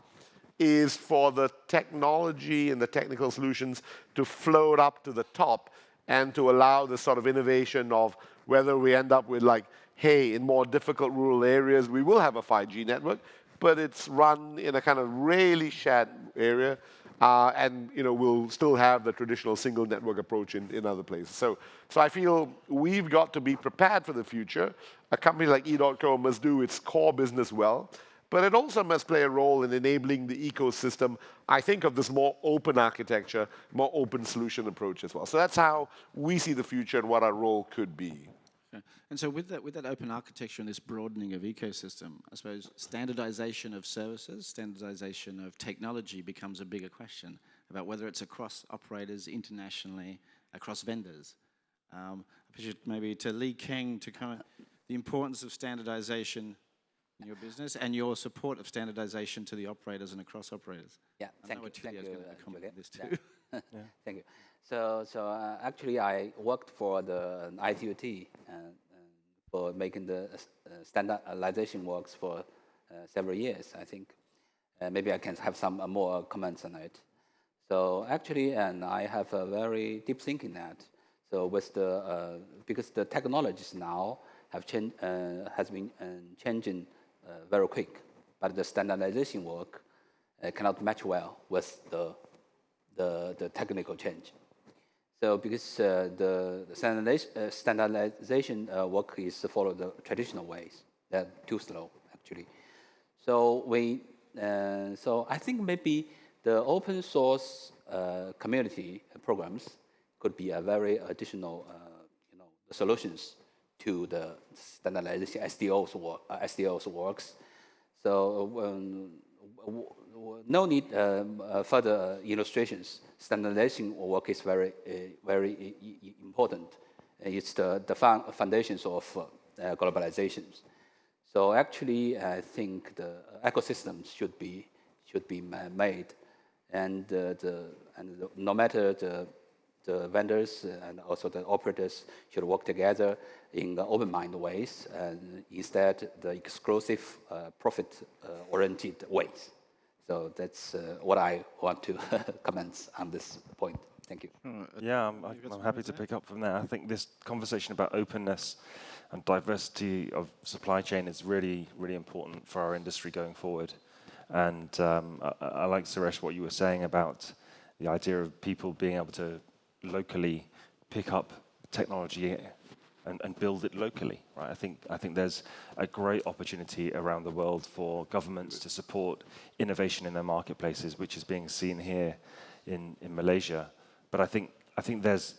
is for the technology and the technical solutions to float up to the top and to allow the sort of innovation of whether we end up with like, hey, in more difficult rural areas, we will have a 5G network, but it's run in a kind of really shared area, and we'll still have the traditional single network approach in other places. So I feel we've got to be prepared for the future. A company like E.co must do its core business well, but it also must play a role in enabling the ecosystem, I think, of this more open architecture, more open solution approach as well. So that's how we see the future and what our role could be. Okay. And so with that open architecture and this broadening of ecosystem, I suppose standardization of services, standardization of technology becomes a bigger question about whether it's across operators internationally, across vendors. I appreciate maybe to Lee Keng to comment the importance of standardization in your business and your support of standardization to the operators and across operators. Yeah, thank you. Thank you. Comment on this too. Yeah. Thank you. So actually, I worked for the ITOT for making the standardization works for several years, I think. Maybe I can have some more comments on it. So actually, and I have a very deep thinking that. So with because the technologies now have has been changing very quick, but the standardization work cannot match well with the technical change. So because the standardization work is to follow the traditional ways, they're too slow actually. So so I think maybe the open source community programs could be a very additional solutions to the standardization SDOs works. So no need further illustrations. Standardization work is very important. It's the foundations of globalizations. So actually, I think the ecosystems should be made, and no matter the vendors and also the operators should work together in open-minded ways, and instead the exclusive profit-oriented ways. So that's what I want to comment on this point. Thank you. Yeah, I'm happy to pick up from there. I think this conversation about openness and diversity of supply chain is really, really important for our industry going forward. And I like, Suresh, what you were saying about the idea of people being able to locally pick up technology and build it locally, right? I think there's a great opportunity around the world for governments to support innovation in their marketplaces, which is being seen here in Malaysia. But I think there's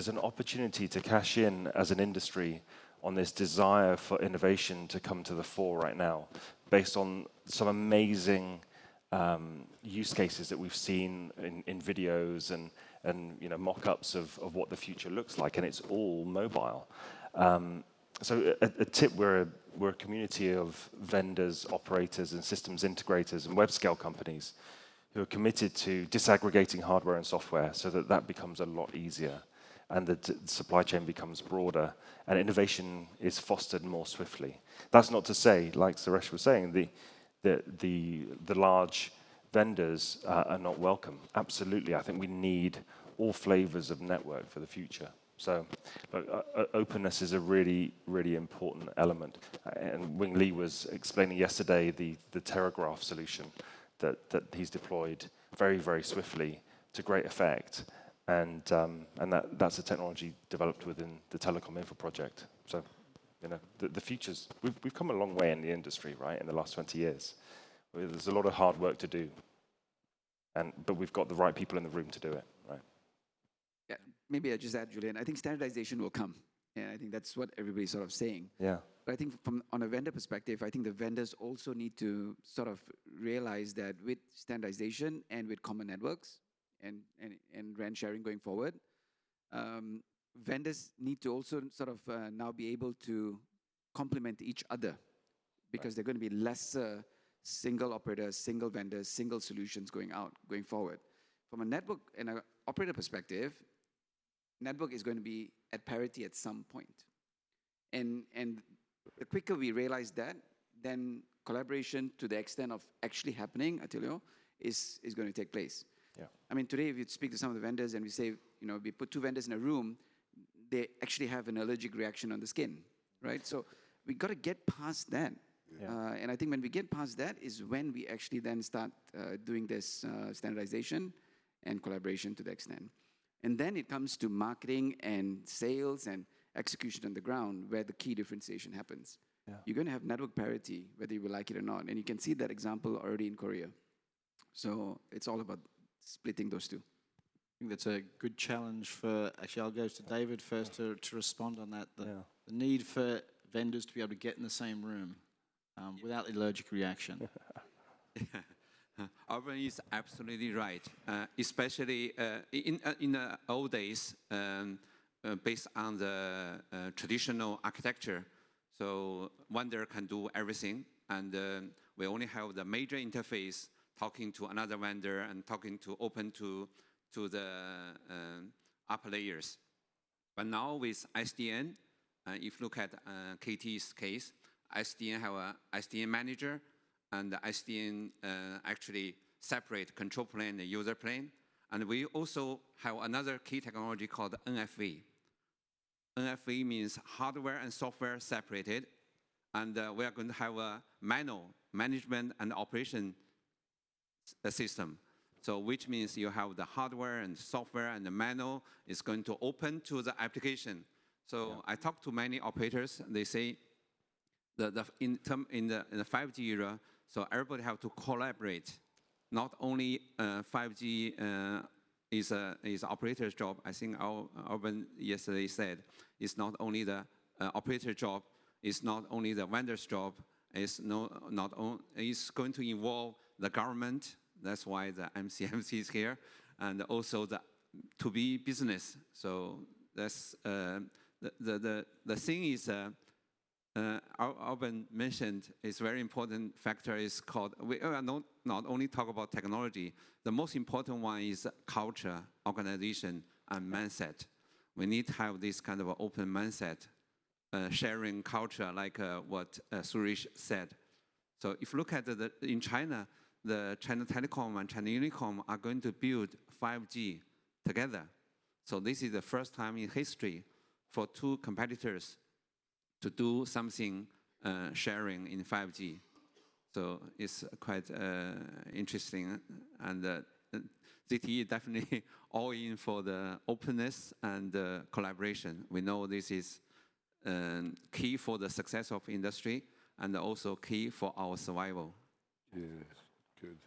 an opportunity to cash in as an industry on this desire for innovation to come to the fore right now, based on some amazing use cases that we've seen in videos and mock-ups of what the future looks like, and it's all mobile. So at TIP, we're a community of vendors, operators, and systems integrators and web-scale companies who are committed to disaggregating hardware and software so that becomes a lot easier, and the supply chain becomes broader, and innovation is fostered more swiftly. That's not to say, like Suresh was saying, the large vendors are not welcome. Absolutely, I think we need all flavors of network for the future. So openness is a really, really important element. And Wing Lee was explaining yesterday the Terragraph solution that he's deployed very, very swiftly to great effect. And that's a technology developed within the Telecom Infra project. So the future's, we've come a long way in the industry, right, in the last 20 years. There's a lot of hard work to do, but we've got the right people in the room to do it, right? Yeah, maybe I just add, Julian. I think standardization will come, and I think that's what everybody's sort of saying. Yeah. But I think on a vendor perspective, I think the vendors also need to sort of realize that with standardization and with common networks and RAN sharing going forward, vendors need to also sort of now be able to complement each other, because they're going to be lesser single operators, single vendors, single solutions going forward. From a network and an operator perspective, network is going to be at parity at some point. And the quicker we realize that, then collaboration to the extent of actually happening, Attilio, is going to take place. Yeah. I mean, today if you speak to some of the vendors and we say, we put two vendors in a room, they actually have an allergic reaction on the skin, right? So we got to get past that. Yeah. And I think when we get past that is when we actually then start doing this standardization and collaboration to the extent. And then it comes to marketing and sales and execution on the ground, where the key differentiation happens. Yeah. You're going to have network parity, whether you like it or not. And you can see that example already in Korea. So it's all about splitting those two. I think that's a good challenge for, actually I'll go to David first to respond on that. The need for vendors to be able to get in the same room without allergic reaction. Urban is absolutely right, especially in the old days, based on the traditional architecture. So vendor can do everything, and we only have the major interface talking to another vendor and talking to open to the upper layers. But now with SDN, if you look at KT's case, SDN have a SDN manager, and the SDN actually separate control plane and user plane. And we also have another key technology called NFV. NFV means hardware and software separated, and we are going to have a manual management and operation system. So which means you have the hardware and software, and the manual is going to open to the application. So I talked to many operators, and they say in the 5G era, so everybody have to collaborate. Not only 5G is operator's job. I think Urban yesterday said it's not only the operator job, it's not only the vendor's job. It's going to involve the government. That's why the MCMC is here, and also the to-be business. So that's the thing is. Urban mentioned is very important factor is called, we not only talk about technology, the most important one is culture, organization, and mindset. We need to have this kind of an open mindset, sharing culture, like what Suresh said. So if you look at in China, the China Telecom and China Unicom are going to build 5G together. So this is the first time in history for two competitors to do something sharing in 5G. So it's quite interesting, and ZTE definitely all in for the openness and collaboration. We know this is key for the success of industry and also key for our survival. Yes, good.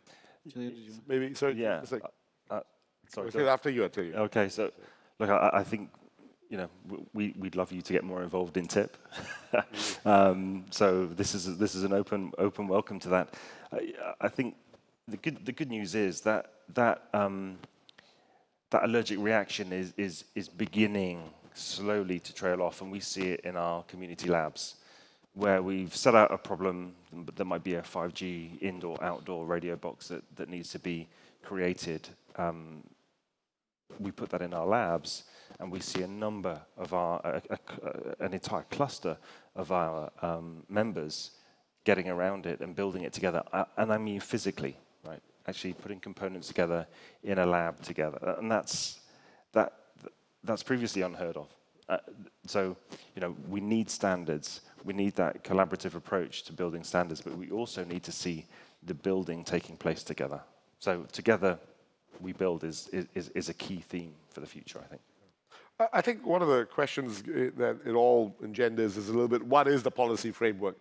Maybe, sorry, yeah. Sorry, after you, I'll tell you. Okay, so look, I think, we'd love you to get more involved in TIP. So this is an open welcome to that. I think the good news is that allergic reaction is beginning slowly to trail off, and we see it in our community labs, where we've set out a problem. There might be a 5G indoor-outdoor radio box that needs to be created. We put that in our labs, and we see a number of an entire cluster of our members getting around it and building it together. And I mean physically, right? Actually putting components together in a lab together. And that's previously unheard of. So, we need standards. We need that collaborative approach to building standards, but we also need to see the building taking place together. So together, we build is a key theme for the future, I think. I think one of the questions that it all engenders is a little bit, what is the policy framework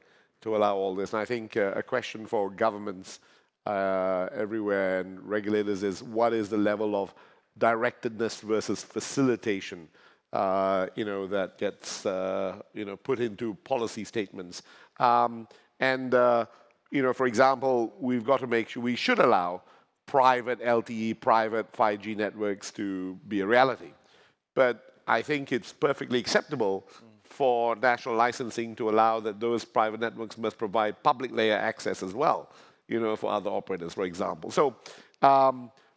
to allow all this. And I think a question for governments everywhere and regulators is what is the level of directedness versus facilitation, that gets, put into policy statements. For example, we've got to make sure we should allow private LTE, private 5G networks to be a reality. But I think it's perfectly acceptable for national licensing to allow that those private networks must provide public layer access as well, for other operators, for example. So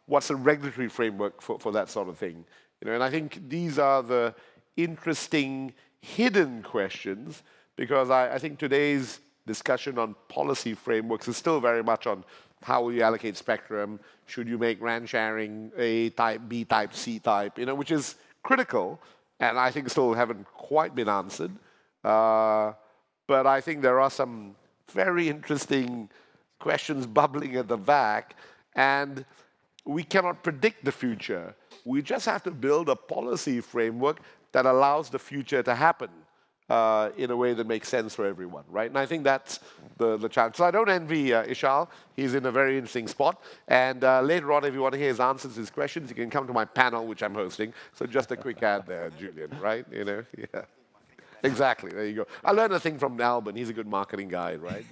what's the regulatory framework for that sort of thing? And I think these are the interesting hidden questions, because I think today's discussion on policy frameworks is still very much on how will you allocate spectrum, should you make RAN sharing A type, B type, C type, which is critical, and I think still haven't quite been answered. But I think there are some very interesting questions bubbling at the back, and we cannot predict the future. We just have to build a policy framework that allows the future to happen in a way that makes sense for everyone, right? And I think that's the challenge. So I don't envy Ishal. He's in a very interesting spot. And later on, if you want to hear his answers to his questions, you can come to my panel, which I'm hosting. So just a quick ad there, Julian, right? Yeah. Exactly, there you go. I learned a thing from Alban. He's a good marketing guy, right?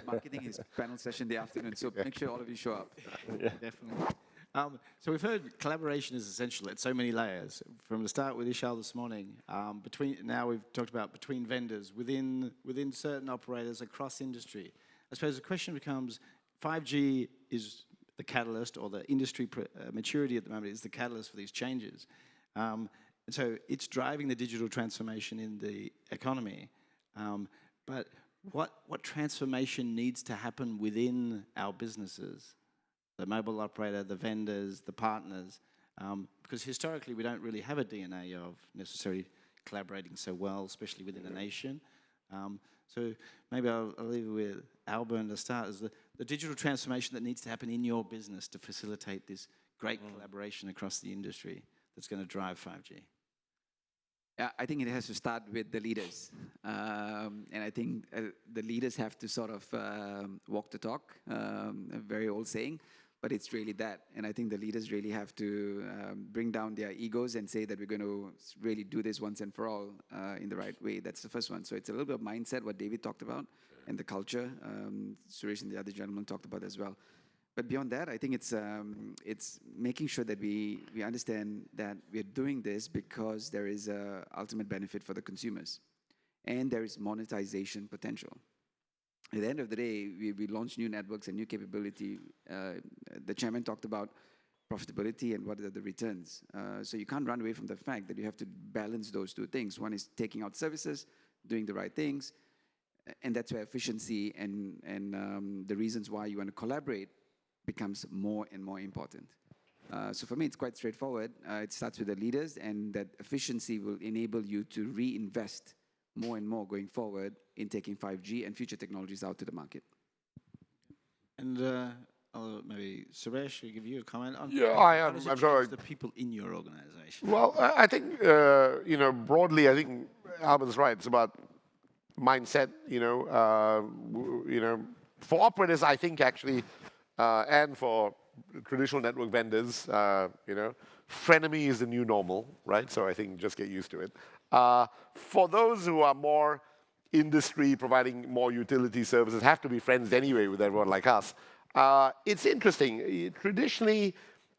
Marketing is panel session in the afternoon, so make sure all of you show up. Yeah, definitely. So we've heard collaboration is essential at so many layers. From the start with Ishal this morning, now we've talked about between vendors, within certain operators, across industry. I suppose the question becomes, 5G is the catalyst, or the industry maturity at the moment is the catalyst for these changes. And so it's driving the digital transformation in the economy. But what transformation needs to happen within our businesses? The mobile operator, the vendors, the partners, because historically we don't really have a DNA of necessarily collaborating so well, especially within a nation. So maybe I'll leave it with Alban to start, as the digital transformation that needs to happen in your business to facilitate this great collaboration across the industry that's going to drive 5G. Yeah, I think it has to start with the leaders. And I think the leaders have to sort of walk the talk, a very old saying, but it's really that. And I think the leaders really have to bring down their egos and say that we're going to really do this once and for all in the right way. That's the first one. So it's a little bit of mindset, what David talked about, and the culture. Suresh and the other gentleman talked about as well. But beyond that, I think it's making sure that we understand that we're doing this because there is a ultimate benefit for the consumers, and there is monetization potential. At the end of the day, we launch new networks and new capability. The chairman talked about profitability and what are the returns. So you can't run away from the fact that you have to balance those two things. One is taking out services, doing the right things, and that's where efficiency and the reasons why you want to collaborate becomes more and more important. So for me, it's quite straightforward. It starts with the leaders, and that efficiency will enable you to reinvest more and more going forward in taking 5G and future technologies out to the market. And maybe Suresh, will give you a comment on I'm sorry. the people in your organization. Well, I think, broadly, I think Alban's right. It's about mindset, for operators, I think actually, and for traditional network vendors, frenemy is the new normal, right? So I think just get used to it. For those who are more industry, providing more utility services, have to be friends anyway with everyone like us. It's interesting. You traditionally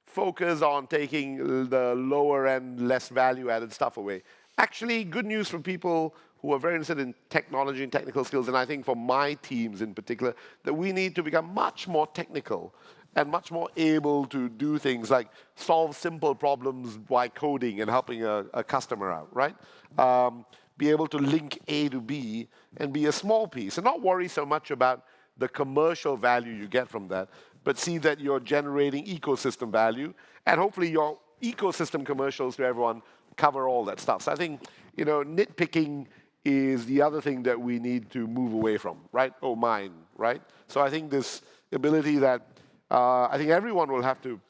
focus on taking the lower end, less value-added stuff away. Actually, good news for people who are very interested in technology and technical skills, and I think for my teams in particular, that we need to become much more technical and much more able to do things like solve simple problems by coding and helping a customer out, right? Be able to link A to B and be a small piece, and not worry so much about the commercial value you get from that, but see that you're generating ecosystem value, and hopefully your ecosystem commercials to everyone cover all that stuff. So I think, nitpicking is the other thing that we need to move away from, right? Oh, mine, right? So I think this ability that I think everyone will have to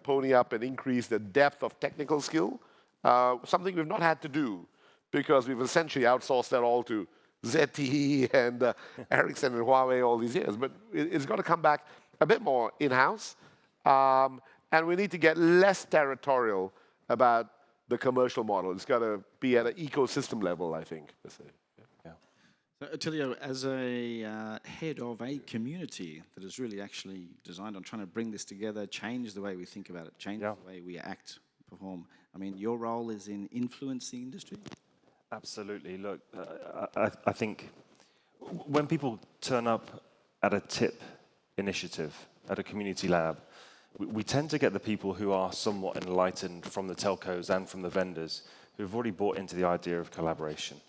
pony up and increase the depth of technical skill, something we've not had to do because we've essentially outsourced that all to ZTE and Ericsson and Huawei all these years. But it's got to come back a bit more in-house. And we need to get less territorial about the commercial model. It's got to be at an ecosystem level, I think. So, Attilio, as a head of a community that is really actually designed on trying to bring this together, change the way we think about it, change the way we act, perform. I mean, your role is in influencing the industry? Absolutely. Look, I think when people turn up at a TIP initiative, at a community lab, we tend to get the people who are somewhat enlightened from the telcos and from the vendors who've already bought into the idea of collaboration.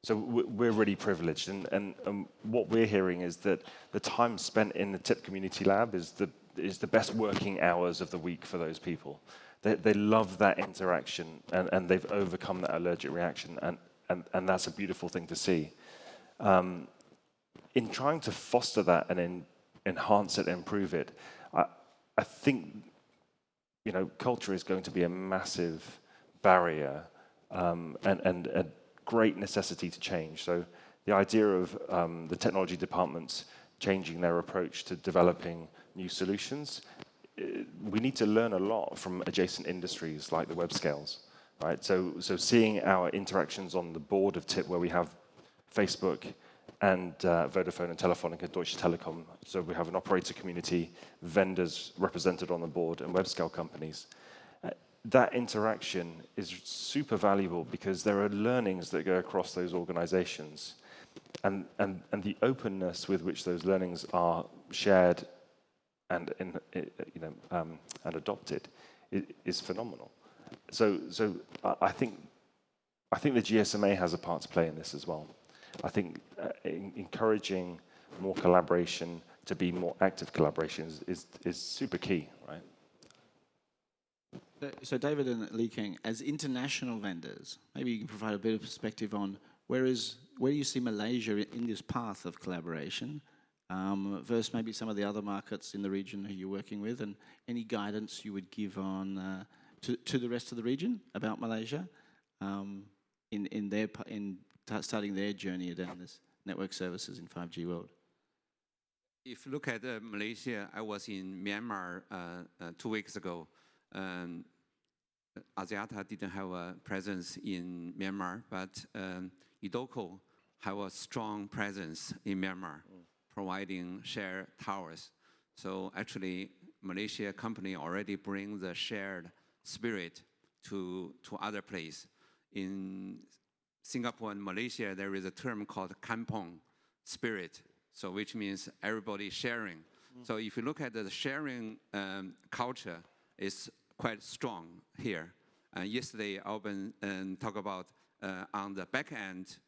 So we're really privileged, and what we're hearing is that the time spent in the TIP Community Lab is the best working hours of the week for those people. They love that interaction, and they've overcome that allergic reaction, and that's a beautiful thing to see. In trying to foster that and enhance it, improve it, I think culture is going to be a massive barrier and a great necessity to change. So the idea of the technology departments changing their approach to developing new solutions, we need to learn a lot from adjacent industries like the web scales, right? So seeing our interactions on the board of TIP, where we have Facebook and Vodafone and Telefonica, Deutsche Telekom, so we have an operator community, vendors represented on the board, and web scale companies. That interaction is super valuable because there are learnings that go across those organizations, and the openness with which those learnings are shared and adopted is phenomenal. So I think the GSMA has a part to play in this as well. I think encouraging more collaboration to be more active collaboration is super key, right? So David and Lee Keng, as international vendors, maybe you can provide a bit of perspective on where do you see Malaysia in this path of collaboration versus maybe some of the other markets in the region who you're working with, and any guidance you would give on to the rest of the region about Malaysia in starting their journey down this network services in 5G world. If you look at Malaysia, I was in Myanmar 2 weeks ago. Axiata didn't have a presence in Myanmar, but edotco have a strong presence in Myanmar, providing shared towers. So actually, Malaysia company already bring the shared spirit to other place. In Singapore and Malaysia, there is a term called kampong spirit, so which means everybody sharing. So if you look at the sharing culture, it's quite strong here. Yesterday, Alban talked about on the back end,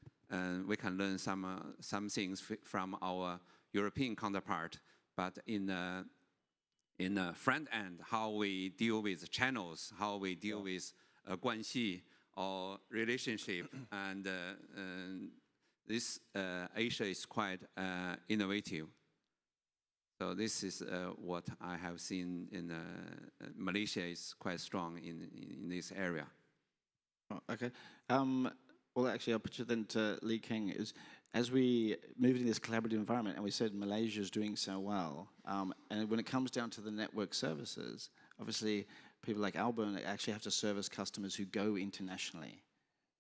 we can learn some things from our European counterpart, but in the front end, how we deal with channels, how we deal with 关系 or relationship, and this Asia is quite innovative. So this is what I have seen in Malaysia is quite strong in this area. Oh, okay. Well, actually, I'll put you then to Lee Keng. Is as we move into this collaborative environment, and we said Malaysia is doing so well, and when it comes down to the network services, obviously people like Alban actually have to service customers who go internationally.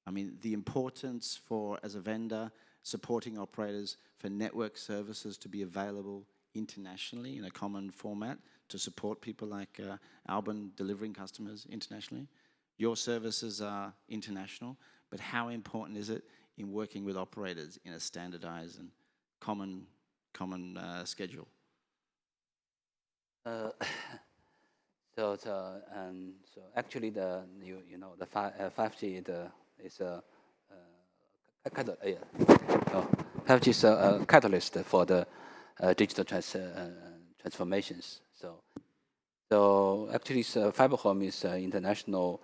I mean, the importance for, as a vendor, supporting operators for network services to be available internationally in a common format to support people like Alban delivering customers internationally. Your services are international, but how important is it in working with operators in a standardized and common schedule? So actually, the 5G is a 5G is a catalyst for the digital transformations. So actually, FiberHome is international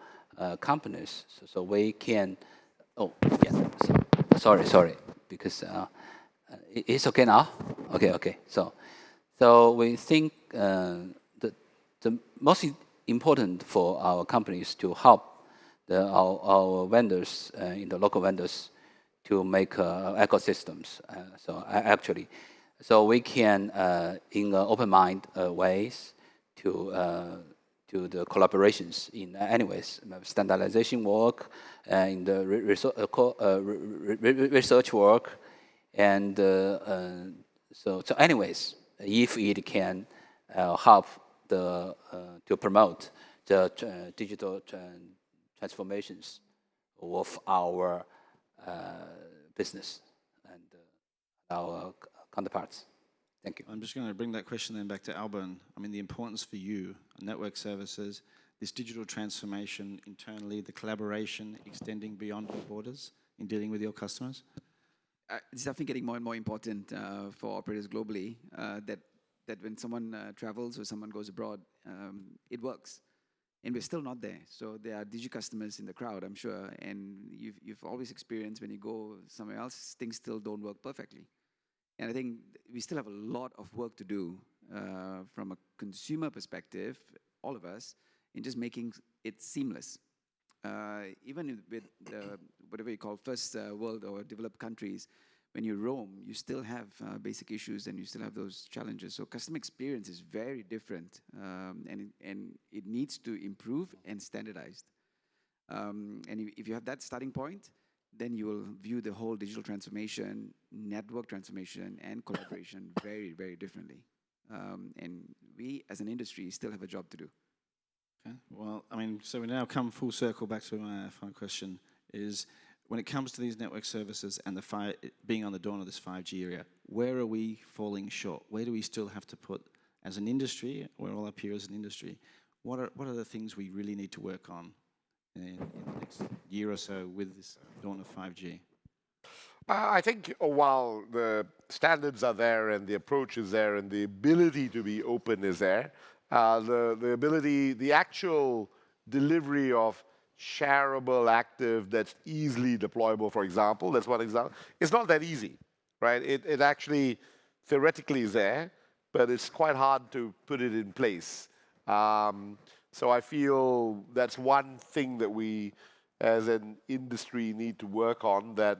companies. So we can. Oh yeah. Sorry. Because it's okay now. Okay. So we think the most important for our companies to help our vendors, the local vendors, to make ecosystems. So we can, in open mind ways, to the collaborations in anyways, standardization work, in the research work, and so anyways, if it can help to promote the digital transformations of our business and our counterparts. Thank you. I'm just going to bring that question then back to Alban. I mean, the importance for you, network services, this digital transformation internally, the collaboration extending beyond your borders in dealing with your customers? It's definitely getting more and more important for operators globally that when someone travels or someone goes abroad, it works. And we're still not there. So there are Digi customers in the crowd, I'm sure. And you've always experienced when you go somewhere else, things still don't work perfectly. And I think we still have a lot of work to do from a consumer perspective, all of us, in just making it seamless. Even with whatever you call first world or developed countries, when you roam, you still have basic issues and you still have those challenges. So customer experience is very different, and it needs to improve and standardized. And if you have that starting point, then you will view the whole digital transformation, network transformation, and collaboration very, very differently. And we, as an industry, still have a job to do. Okay. Well, I mean, so we now come full circle back to my final question is, when it comes to these network services and being on the dawn of this 5G era, where are we falling short? Where do we still have to put, as an industry, we're all up here as an industry, what are the things we really need to work on in the next year or so with this dawn of 5G? I think while the standards are there and the approach is there and the ability to be open is there, the ability, the actual delivery of shareable active that's easily deployable, for example, that's one example. It's not that easy, right? It actually theoretically is there, but it's quite hard to put it in place. So I feel that's one thing that we as an industry need to work on, that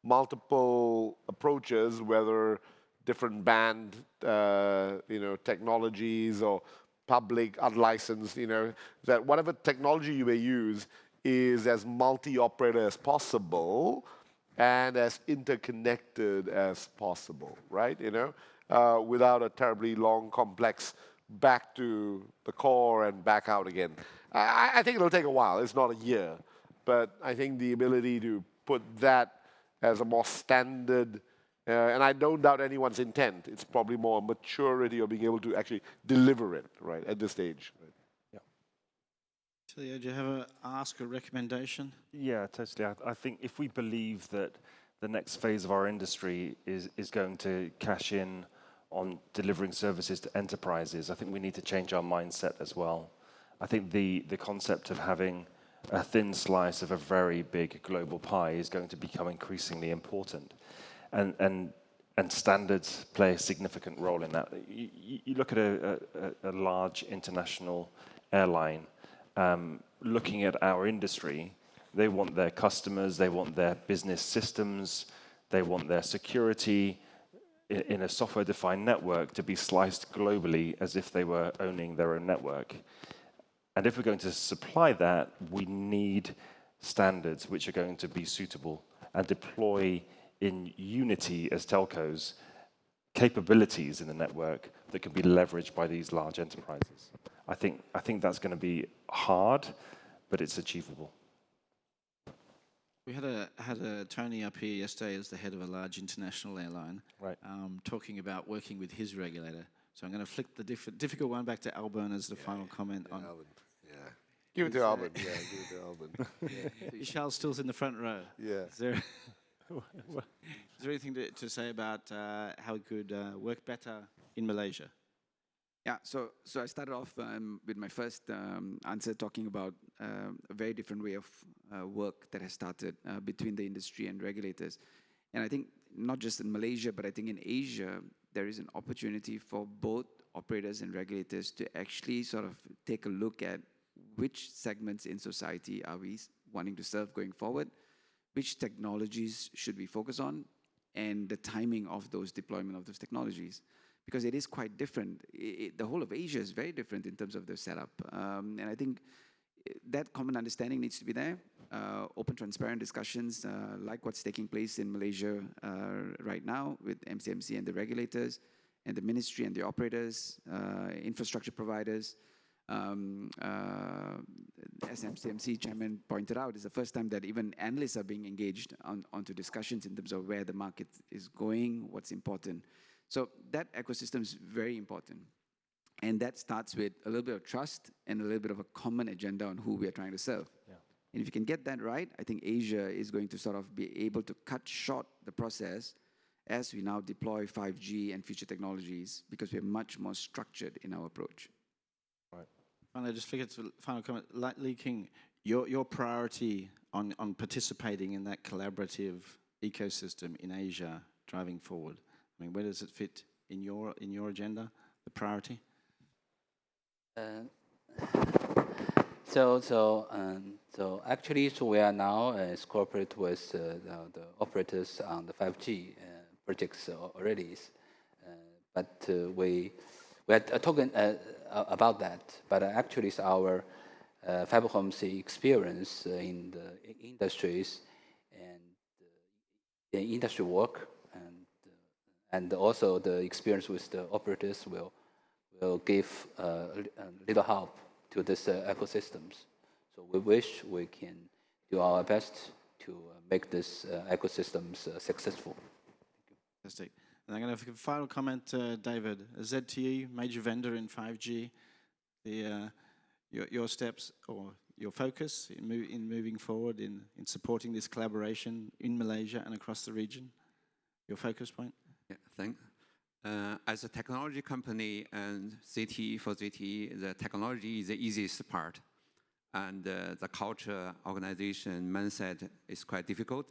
multiple approaches, whether different band technologies or public, unlicensed, that whatever technology you may use is as multi-operator as possible and as interconnected as possible, right? Without a terribly long, complex back to the core and back out again. I think it'll take a while. It's not a year. But I think the ability to put that as a more standard, and I don't doubt anyone's intent. It's probably more maturity of being able to actually deliver it, right, at this stage. Right? Yeah. Tilio, do you have a ask or recommendation? Yeah, totally. I think if we believe that the next phase of our industry is going to cash in on delivering services to enterprises, I think we need to change our mindset as well. I think the concept of having a thin slice of a very big global pie is going to become increasingly important. And standards play a significant role in that. You look at a large international airline, looking at our industry, they want their customers, they want their business systems, they want their security in a software-defined network to be sliced globally as if they were owning their own network. And if we're going to supply that, we need standards which are going to be suitable and deploy in unity as telcos capabilities in the network that can be leveraged by these large enterprises. I think that's going to be hard, but it's achievable. We had a Tony up here yesterday as the head of a large international airline, right? Talking about working with his regulator. So I'm going to flick the difficult one back to Alban as the final comment on. Alban. Yeah. Give it to Alban. Yeah, give it to Alban. Yeah. Charles still's in the front row. Yeah. Is there anything to say about how we could work better in Malaysia? Yeah, so I started off with my first answer talking about a very different way of work that has started between the industry and regulators. And I think not just in Malaysia, but I think in Asia, there is an opportunity for both operators and regulators to actually sort of take a look at which segments in society are we wanting to serve going forward, which technologies should we focus on, and the timing of those deployment of those technologies, because it is quite different. The whole of Asia is very different in terms of their setup, and I think that common understanding needs to be there. Open, transparent discussions, like what's taking place in Malaysia right now with MCMC and the regulators, and the ministry and the operators, infrastructure providers. As MCMC chairman pointed out, it's the first time that even analysts are being engaged onto discussions in terms of where the market is going, what's important. So that ecosystem is very important. And that starts with a little bit of trust and a little bit of a common agenda on who we are trying to serve. Yeah. And if you can get that right, I think Asia is going to sort of be able to cut short the process as we now deploy 5G and future technologies, because we're much more structured in our approach. Right. Finally, just figured to final comment, like Lee King, your priority on participating in that collaborative ecosystem in Asia driving forward. I mean, where does it fit in your agenda, the priority? So actually, we are now cooperate with the operators on the 5G projects already. But we are talking about that. But actually, it's our Fiber Home's experience in the industries and the industry work, and also the experience with the operators will give a little help to this ecosystems. So we wish we can do our best to make this ecosystems successful. Fantastic. And I'm going to have a final comment, David. ZTE, major vendor in 5G, your steps or your focus in moving forward in supporting this collaboration in Malaysia and across the region, your focus point? Yeah, thanks. As a technology company and for ZTE, the technology is the easiest part. And the culture, organization, mindset is quite difficult.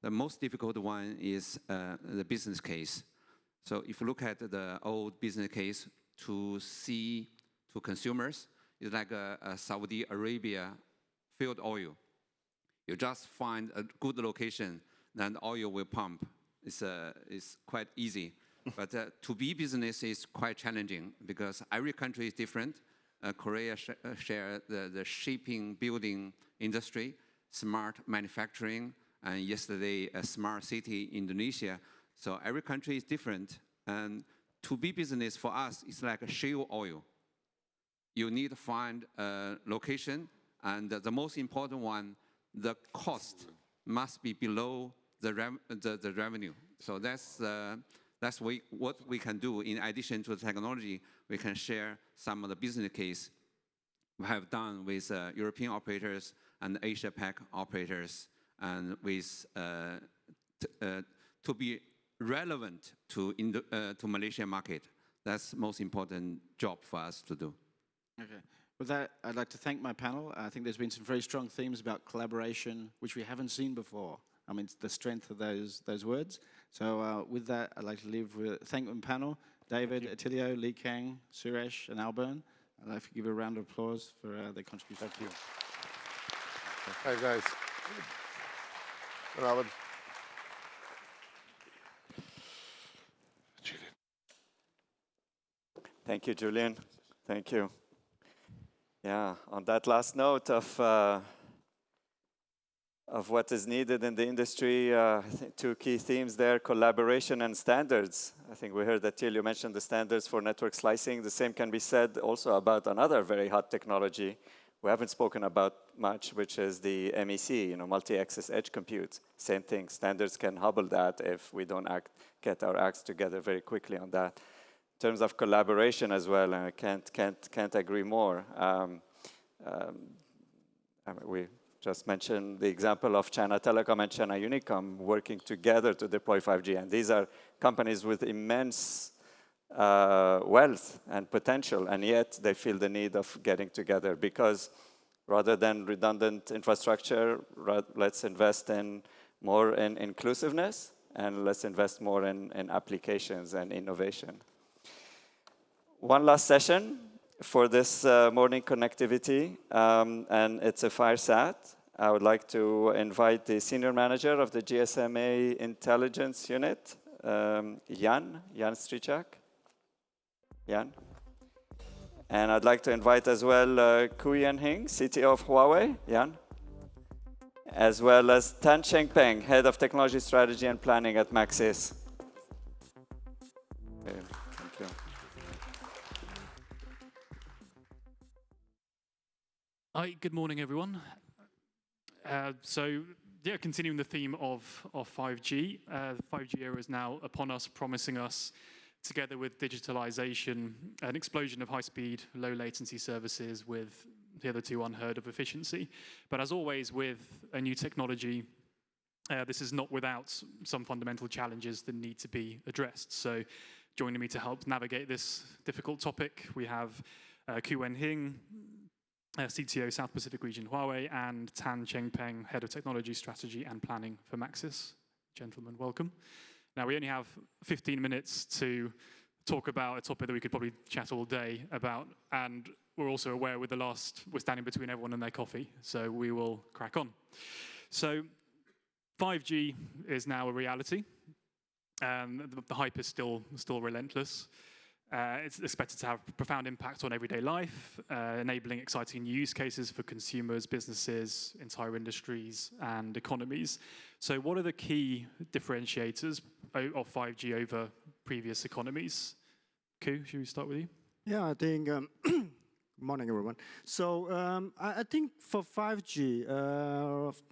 The most difficult one is the business case. So if you look at the old business case to consumers, it's like a Saudi Arabia field oil. You just find a good location, then the oil will pump. It's quite easy. But to be business is quite challenging because every country is different. Korea share the shipping, building industry, smart manufacturing, and yesterday a smart city, Indonesia. So every country is different. And to be business for us is like a shale oil. You need to find a location, and the most important one, the cost must be below the revenue. So that's what we can do. In addition to the technology, we can share some of the business case we have done with European operators and Asia-Pac operators, and with to be relevant to Malaysian market. That's the most important job for us to do. Okay. With that, I'd like to thank my panel. I think there's been some very strong themes about collaboration, which we haven't seen before. I mean, the strength of those words. So with that, I'd like to thank my panel, David, Attilio, Lee Kang, Suresh, and Alburn. I'd like to give a round of applause for their contribution. Thank you. Hi, guys. Robert. Thank you, Julian. Thank you. Yeah, on that last note of what is needed in the industry, I think two key themes there, collaboration and standards. I think we heard that Till, you mentioned the standards for network slicing. The same can be said also about another very hot technology we haven't spoken about much, which is the MEC, multi-access edge compute. Same thing, standards can hobble that if we don't get our acts together very quickly on that. In terms of collaboration as well, and I can't agree more. We just mentioned the example of China Telecom and China Unicom working together to deploy 5G, and these are companies with immense wealth and potential, and yet they feel the need of getting together because rather than redundant infrastructure, let's invest more in inclusiveness, and let's invest more in applications and innovation. One last session for this morning connectivity, and it's a firesat. I would like to invite the Senior Manager of the GSMA Intelligence Unit, Jan Strichak. Jan. And I'd like to invite as well Kuyan Hing, CTO of Huawei, Jan. As well as Tan Chengpeng, Head of Technology Strategy and Planning at Maxis. Okay, thank you. Hi, good morning, everyone. Continuing the theme of 5G. The 5G era is now upon us, promising us, together with digitalization, an explosion of high-speed, low-latency services with hitherto unheard of efficiency. But as always with a new technology, this is not without some fundamental challenges that need to be addressed. So joining me to help navigate this difficult topic, we have Kuyan Hing, CTO South Pacific Region Huawei, and Tan Chengpeng, Head of Technology Strategy and Planning for Maxis. Gentlemen, welcome. Now, we only have 15 minutes to talk about a topic that we could probably chat all day about, and we're also aware we're standing between everyone and their coffee, so we will crack on. So 5G is now a reality, and the hype is still relentless. It's expected to have a profound impact on everyday life, enabling exciting use cases for consumers, businesses, entire industries, and economies. So what are the key differentiators of 5G over previous economies? Ku, should we start with you? Yeah, I think, good morning, everyone. So I think for 5G,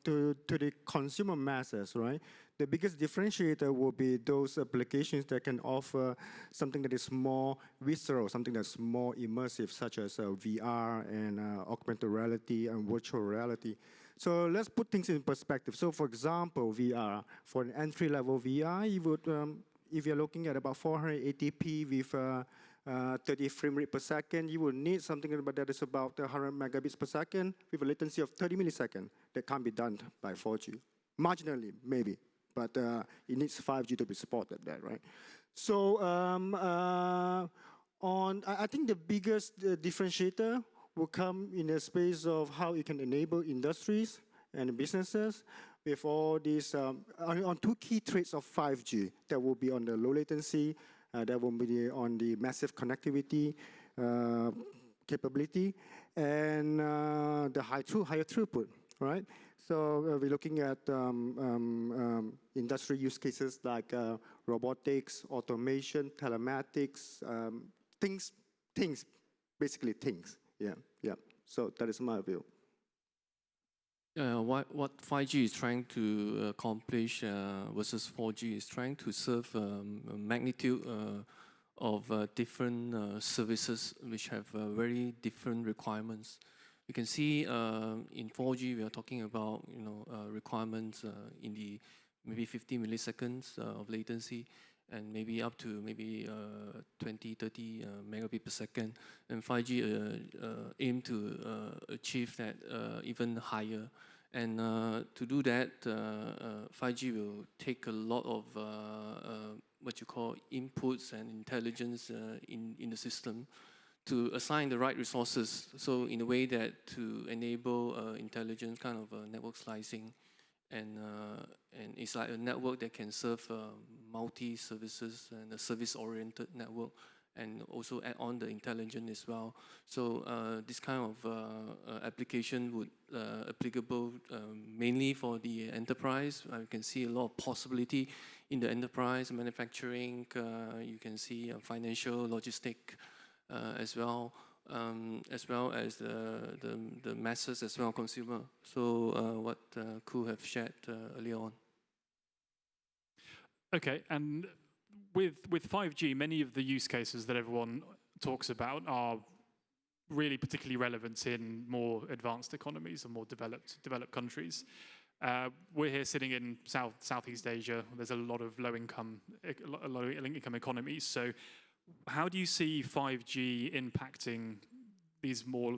to the consumer masses, right, the biggest differentiator will be those applications that can offer something that is more visceral, something that's more immersive, such as VR and augmented reality and virtual reality. So let's put things in perspective. So for example, VR, for an entry-level VR, you would, if you're looking at about 480p with 30 frame rate per second, you will need something that is about 100 megabits per second with a latency of 30 milliseconds. That can't be done by 4G. Marginally, maybe. But it needs 5G to be supported there, right? So I think the biggest differentiator will come in the space of how it can enable industries and businesses with all these, on two key traits of 5G. That will be on the low latency, that will be on the massive connectivity capability, and the higher throughput, right? So we're looking at industry use cases like robotics, automation, telematics, things, basically things. Yeah. So that is my view. What 5G is trying to accomplish versus 4G is trying to serve a magnitude of different services which have very different requirements. You can see in 4G we are talking about requirements in the maybe 50 milliseconds of latency, and maybe up to maybe 20, 30 megabit per second. And 5G aim to achieve that even higher. And to do that, 5G will take a lot of what you call inputs and intelligence in the system to assign the right resources. So in a way that to enable intelligent kind of network slicing. And it's like a network that can serve multi-services and a service-oriented network, and also add on the intelligence as well. So this kind of application would applicable mainly for the enterprise. You can see a lot of possibility in the enterprise, manufacturing. You can see financial, logistic as well as the masses as well, consumer. So what Ku have shared earlier on. Okay, and with 5G, many of the use cases that everyone talks about are really particularly relevant in more advanced economies or more developed countries. We're here sitting in Southeast Asia. There's a lot of low-income economies. So how do you see 5G impacting these more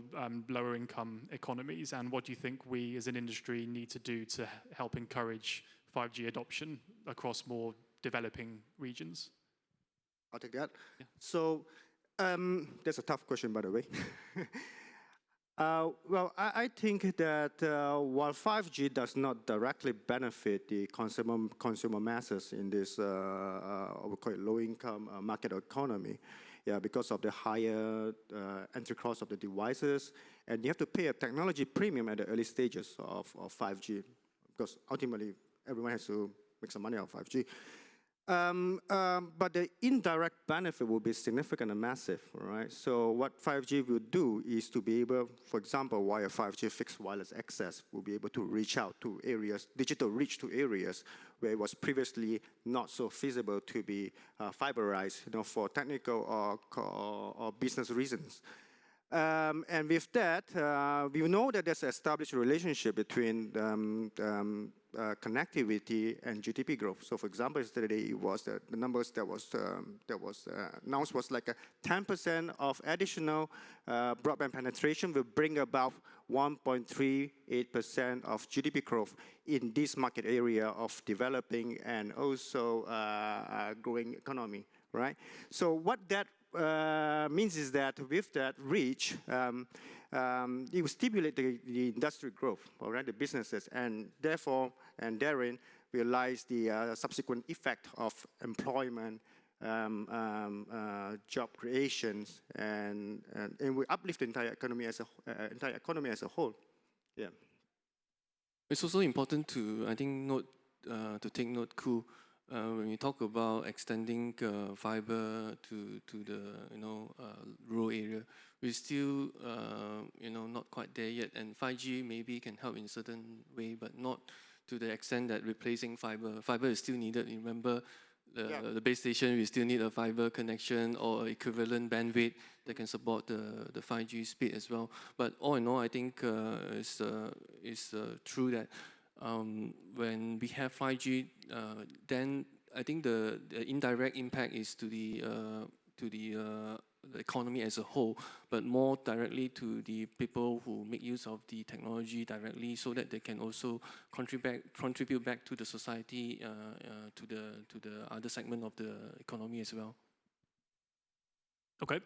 lower-income economies, and what do you think we as an industry need to do to help encourage 5G adoption across more developing regions? I'll take that. Yeah. So that's a tough question, by the way. Well, I think that while 5G does not directly benefit the consumer masses in this we call it low-income market economy, yeah, because of the higher entry cost of the devices, and you have to pay a technology premium at the early stages of 5G, because ultimately everyone has to make some money out of 5G. But the indirect benefit will be significant and massive, right? So what 5G will do is to be able, for example, via 5G fixed wireless access, will be able to reach out to areas, digital reach to areas where it was previously not so feasible to be fiberized, for technical or business reasons. And with that, we know that there's an established relationship between connectivity and GDP growth. So, for example, yesterday it was the numbers that was announced was like a 10% of additional broadband penetration will bring about 1.38% of GDP growth in this market area of developing and also growing economy, right? So, what that means is that with that reach, it will stimulate the industry growth, all right, the businesses, and therefore, and therein, realize the subsequent effect of employment, job creations, and we uplift the entire economy as a whole. Yeah. It's also important to, I think, to take note, Khoo, when we talk about extending fiber to the rural area, we're still not quite there yet. And 5G maybe can help in a certain way, but not to the extent that replacing fiber. Fiber is still needed. Remember, the base station, we still need a fiber connection or equivalent bandwidth that can support the 5G speed as well. But all in all, I think it's true that when we have 5G, then I think the indirect impact is to the economy as a whole, but more directly to the people who make use of the technology directly, so that they can also contribute back to the society, to the other segment of the economy as well. Okay.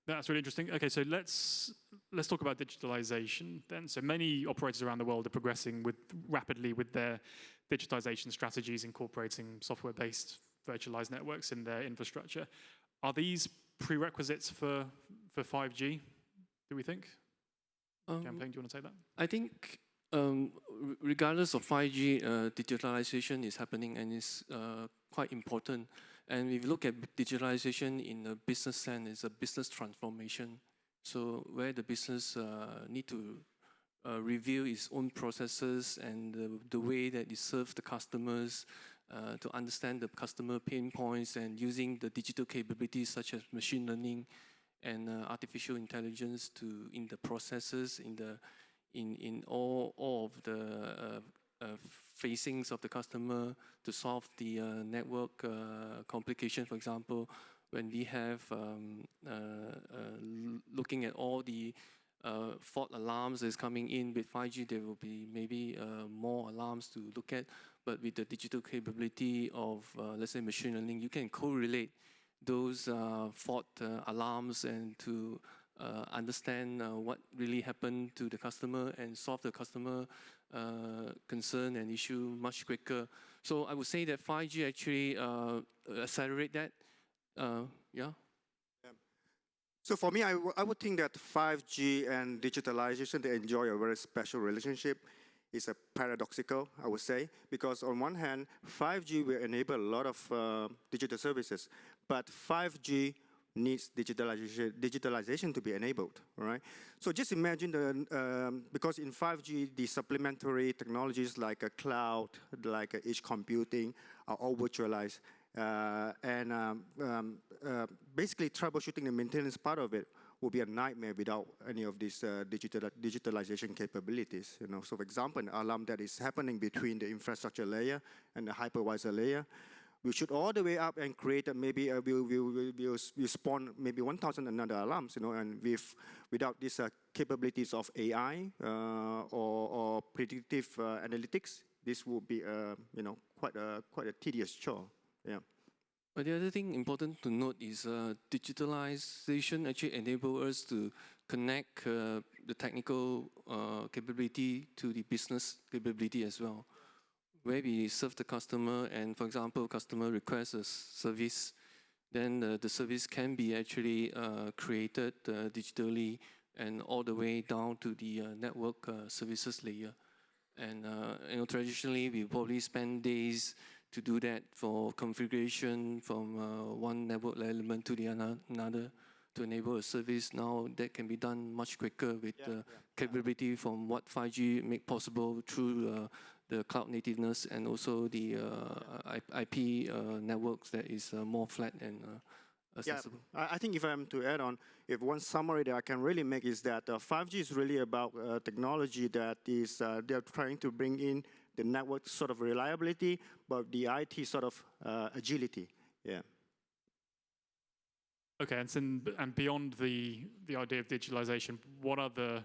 That's really interesting. Okay, so let's talk about digitalization then. So many operators around the world are progressing rapidly with their digitization strategies, incorporating software-based virtualized networks in their infrastructure. Are these prerequisites for 5G, do we think? Kam Peng, do you want to take that? I think regardless of 5G, digitalization is happening and is quite important. And if you look at digitalization in a business sense, it's a business transformation. So where the business need to review its own processes and the way that it serves the customers, to understand the customer pain points, and using the digital capabilities such as machine learning and artificial intelligence in the processes, in all of the facings of the customer to solve the network complication. For example, when we have looking at all the fault alarms that's coming in with 5G, there will be maybe more alarms to look at. But with the digital capability of, let's say, machine learning, you can correlate those fault alarms and to understand what really happened to the customer and solve the customer concern and issue much quicker. So I would say that 5G actually accelerate that. Yeah. So for me, I would think that 5G and digitalization, they enjoy a very special relationship. It's a paradoxical, I would say, because on one hand, 5G will enable a lot of digital services, but 5G needs digitalization to be enabled, right? So just imagine because in 5G, the supplementary technologies like a cloud, like edge computing are all virtualized. Basically troubleshooting the maintenance part of it will be a nightmare without any of these digitalization capabilities. So for example, an alarm that is happening between the infrastructure layer and the hypervisor layer, we should all the way up and create maybe we'll spawn maybe 1,000 another alarms, and without these capabilities of AI or predictive analytics, this will be quite a tedious chore. Yeah. But the other thing important to note is digitalization actually enables us to connect the technical capability to the business capability as well, where we serve the customer and, for example, customer requests a service, then the service can be actually created digitally and all the way down to the network services layer. And traditionally, we probably spend days to do that for configuration from one network element to the another to enable a service. Now that can be done much quicker with capability from what 5G make possible through the cloud nativeness and also the IP networks that is more flat and accessible. Yeah, I think if I'm to add on, if one summary that I can really make is that 5G is really about technology that is, they're trying to bring in the network sort of reliability, but the IT sort of agility, yeah. Okay, and beyond the idea of digitalization, what other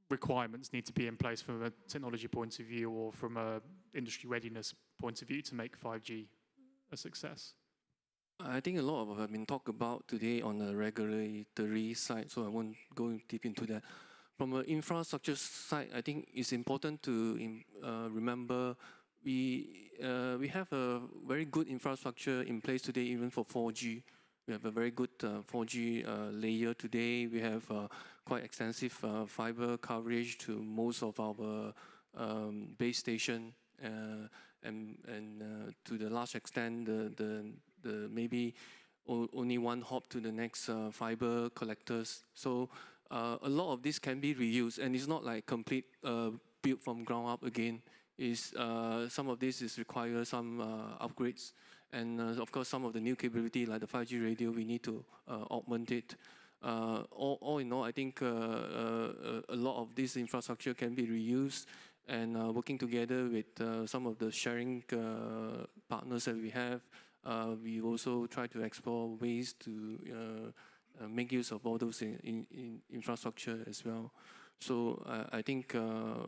requirements need to be in place from a technology point of view or from a industry readiness point of view to make 5G a success? I think a lot of have been talked about today on the regulatory side, so I won't go deep into that. From an infrastructure side, I think it's important to remember we have a very good infrastructure in place today, even for 4G. We have a very good 4G layer today. We have quite extensive fiber coverage to most of our base station, and to the large extent, the maybe only one hop to the next fiber collectors. So a lot of this can be reused, and it's not like complete built from ground up again. Some of this is require some upgrades, and of course some of the new capability like the 5G radio, we need to augment it. All in all, I think a lot of this infrastructure can be reused, and working together with some of the sharing partners that we have, we also try to explore ways to make use of all those in infrastructure as well. So I think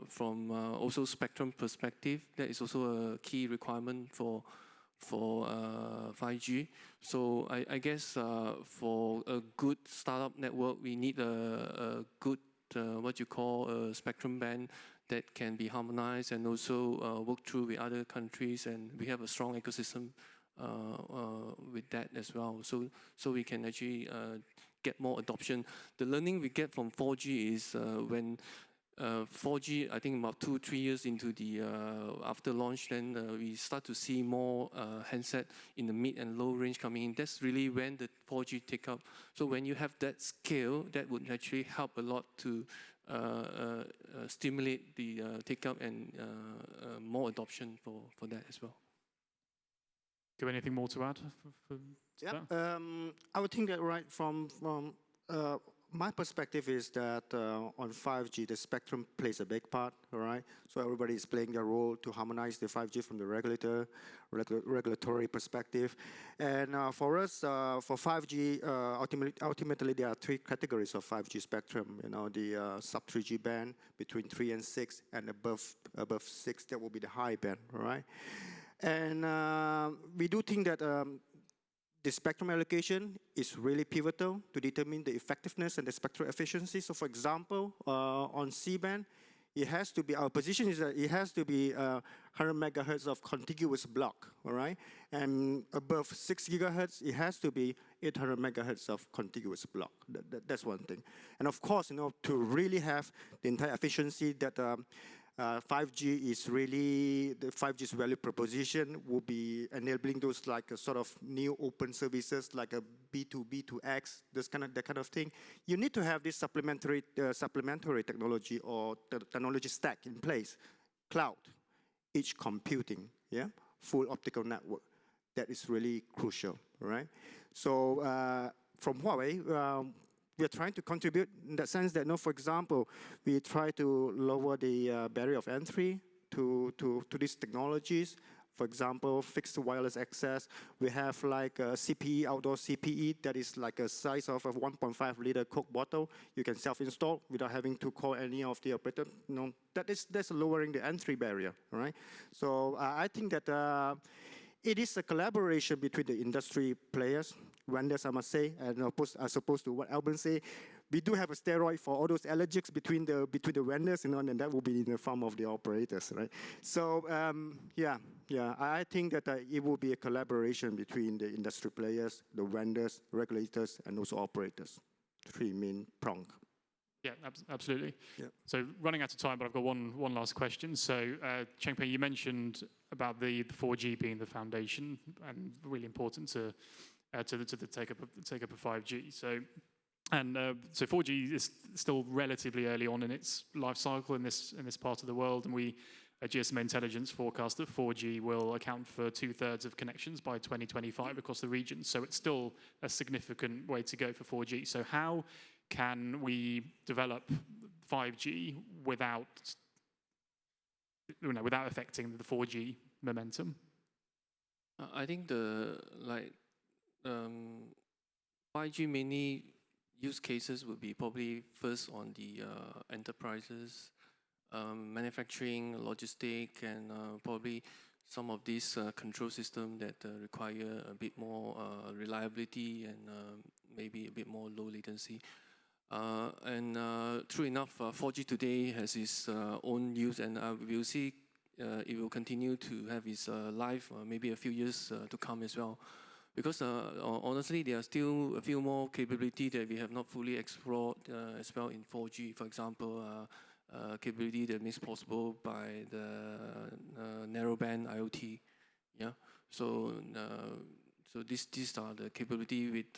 from also spectrum perspective, that is also a key requirement for 5G. So I guess for a good startup network, we need a good what you call a spectrum band that can be harmonized and also work through with other countries, and we have a strong ecosystem with that as well. So we can actually get more adoption. The learning we get from 4G is when 4G, I think about 2-3 years into the after launch, then we start to see more handset in the mid and low range coming in. That's really when the 4G take up. So when you have that scale, that would actually help a lot to stimulate the take up and more adoption for that as well. Do you have anything more to add? Yeah, I would think that right from my perspective is that on 5G, the spectrum plays a big part, all right? So everybody is playing their role to harmonize the 5G from the regulatory perspective. And for us, for 5G, ultimately there are 3 categories of 5G spectrum. You know, the sub-3G band between 3 and 6, and above 6, that will be the high band, all right? And we do think that the spectrum allocation is really pivotal to determine the effectiveness and the spectral efficiency. So for example, on C-band, it has to be, our position is that it has to be 100 megahertz of contiguous block, all right? And above 6 gigahertz, it has to be 800 megahertz of contiguous block. That's one thing. And of course, you know, to really have the entire efficiency that 5G is really, the 5G's value proposition will be enabling those like a sort of new open services like a B2B2X, that kind of thing. You need to have this supplementary technology or the technology stack in place. Cloud, edge computing, yeah, full optical network. That is really crucial, right? So from Huawei, we are trying to contribute in that sense that, for example, we try to lower the barrier of entry to these technologies. For example, fixed wireless access. We have like a CPE, outdoor CPE, that is like a size of a 1.5 liter Coke bottle. You can self-install without having to call any of the operator. No, that's lowering the entry barrier, all right? So I think that it is a collaboration between the industry players, vendors, I must say, and as opposed to what Alban say, we do have a steroid for all those allergics between the vendors, you know, and that will be in the form of the operators, right? So I think that it will be a collaboration between the industry players, the vendors, regulators, and also operators. Three main prong. Yeah, absolutely. Yeah. So running out of time, but I've got one last question. So Chengpei, you mentioned about the 4G being the foundation and really important to the take up of 5G. So 4G is still relatively early on in its life cycle in this part of the world, and we GSMA Intelligence forecast that 4G will account for 2/3 of connections by 2025 across the region. So it's still a significant way to go for 4G. So how can we develop 5G without affecting the 4G momentum? I think 5G mainly use cases would be probably first on the enterprises, manufacturing, logistic, and probably some of these control systems that require a bit more reliability and maybe a bit more low latency. True enough, 4G today has its own use, and we'll see it will continue to have its life, maybe a few years to come as well. Because honestly, there are still a few more capability that we have not fully explored as well in 4G. For example, capability that makes possible by the narrowband IoT. Yeah. So these are the capability with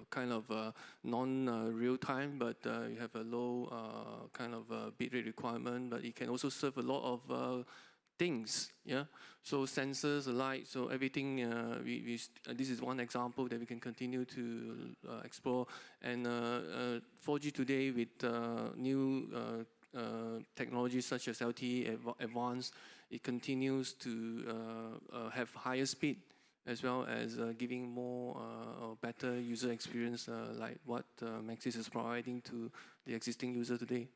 kind of non-real time, but you have a low kind of bit rate requirement, but it can also serve a lot of things, yeah. So sensors, light, so everything. This is one example that we can continue to explore. And 4G today with new technologies such as LTE Advanced, it continues to have higher speed as well as giving more better user experience, like what Maxis is providing to the existing user today.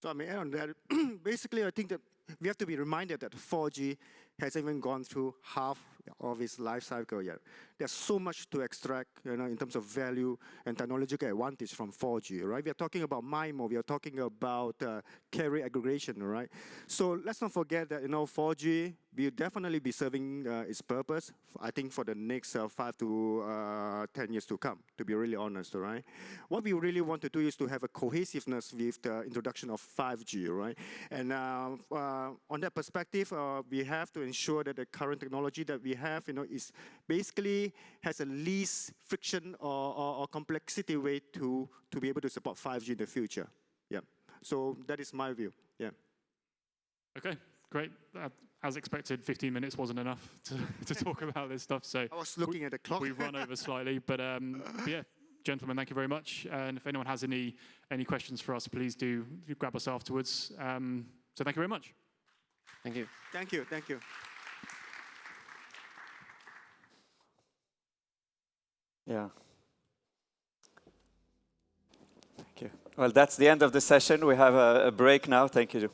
So I may add on that. Basically, I think that we have to be reminded that 4G hasn't even gone through half of its life cycle yet. There's so much to extract, you know, in terms of value and technological advantage from 4G, right? We are talking about MIMO, we are talking about carrier aggregation, right? So let's not forget that, you know, 4G will definitely be serving its purpose, I think, for the next 5 to 10 years to come, to be really honest, right? What we really want to do is to have a cohesiveness with the introduction of 5G, right? And on that perspective, we have to ensure that the current technology that we have, you know, is basically has a least friction or complexity way to be able to support 5G in the future. Yeah. So that is my view. Yeah. Okay, great. As expected, 15 minutes wasn't enough to talk about this stuff. So I was looking at the clock. We've run over slightly, but yeah, gentlemen, thank you very much. And if anyone has any questions for us, please do grab us afterwards. So thank you very much. Thank you. Thank you. Thank you. Yeah. Thank you. Well, that's the end of the session. We have a break now. Thank you.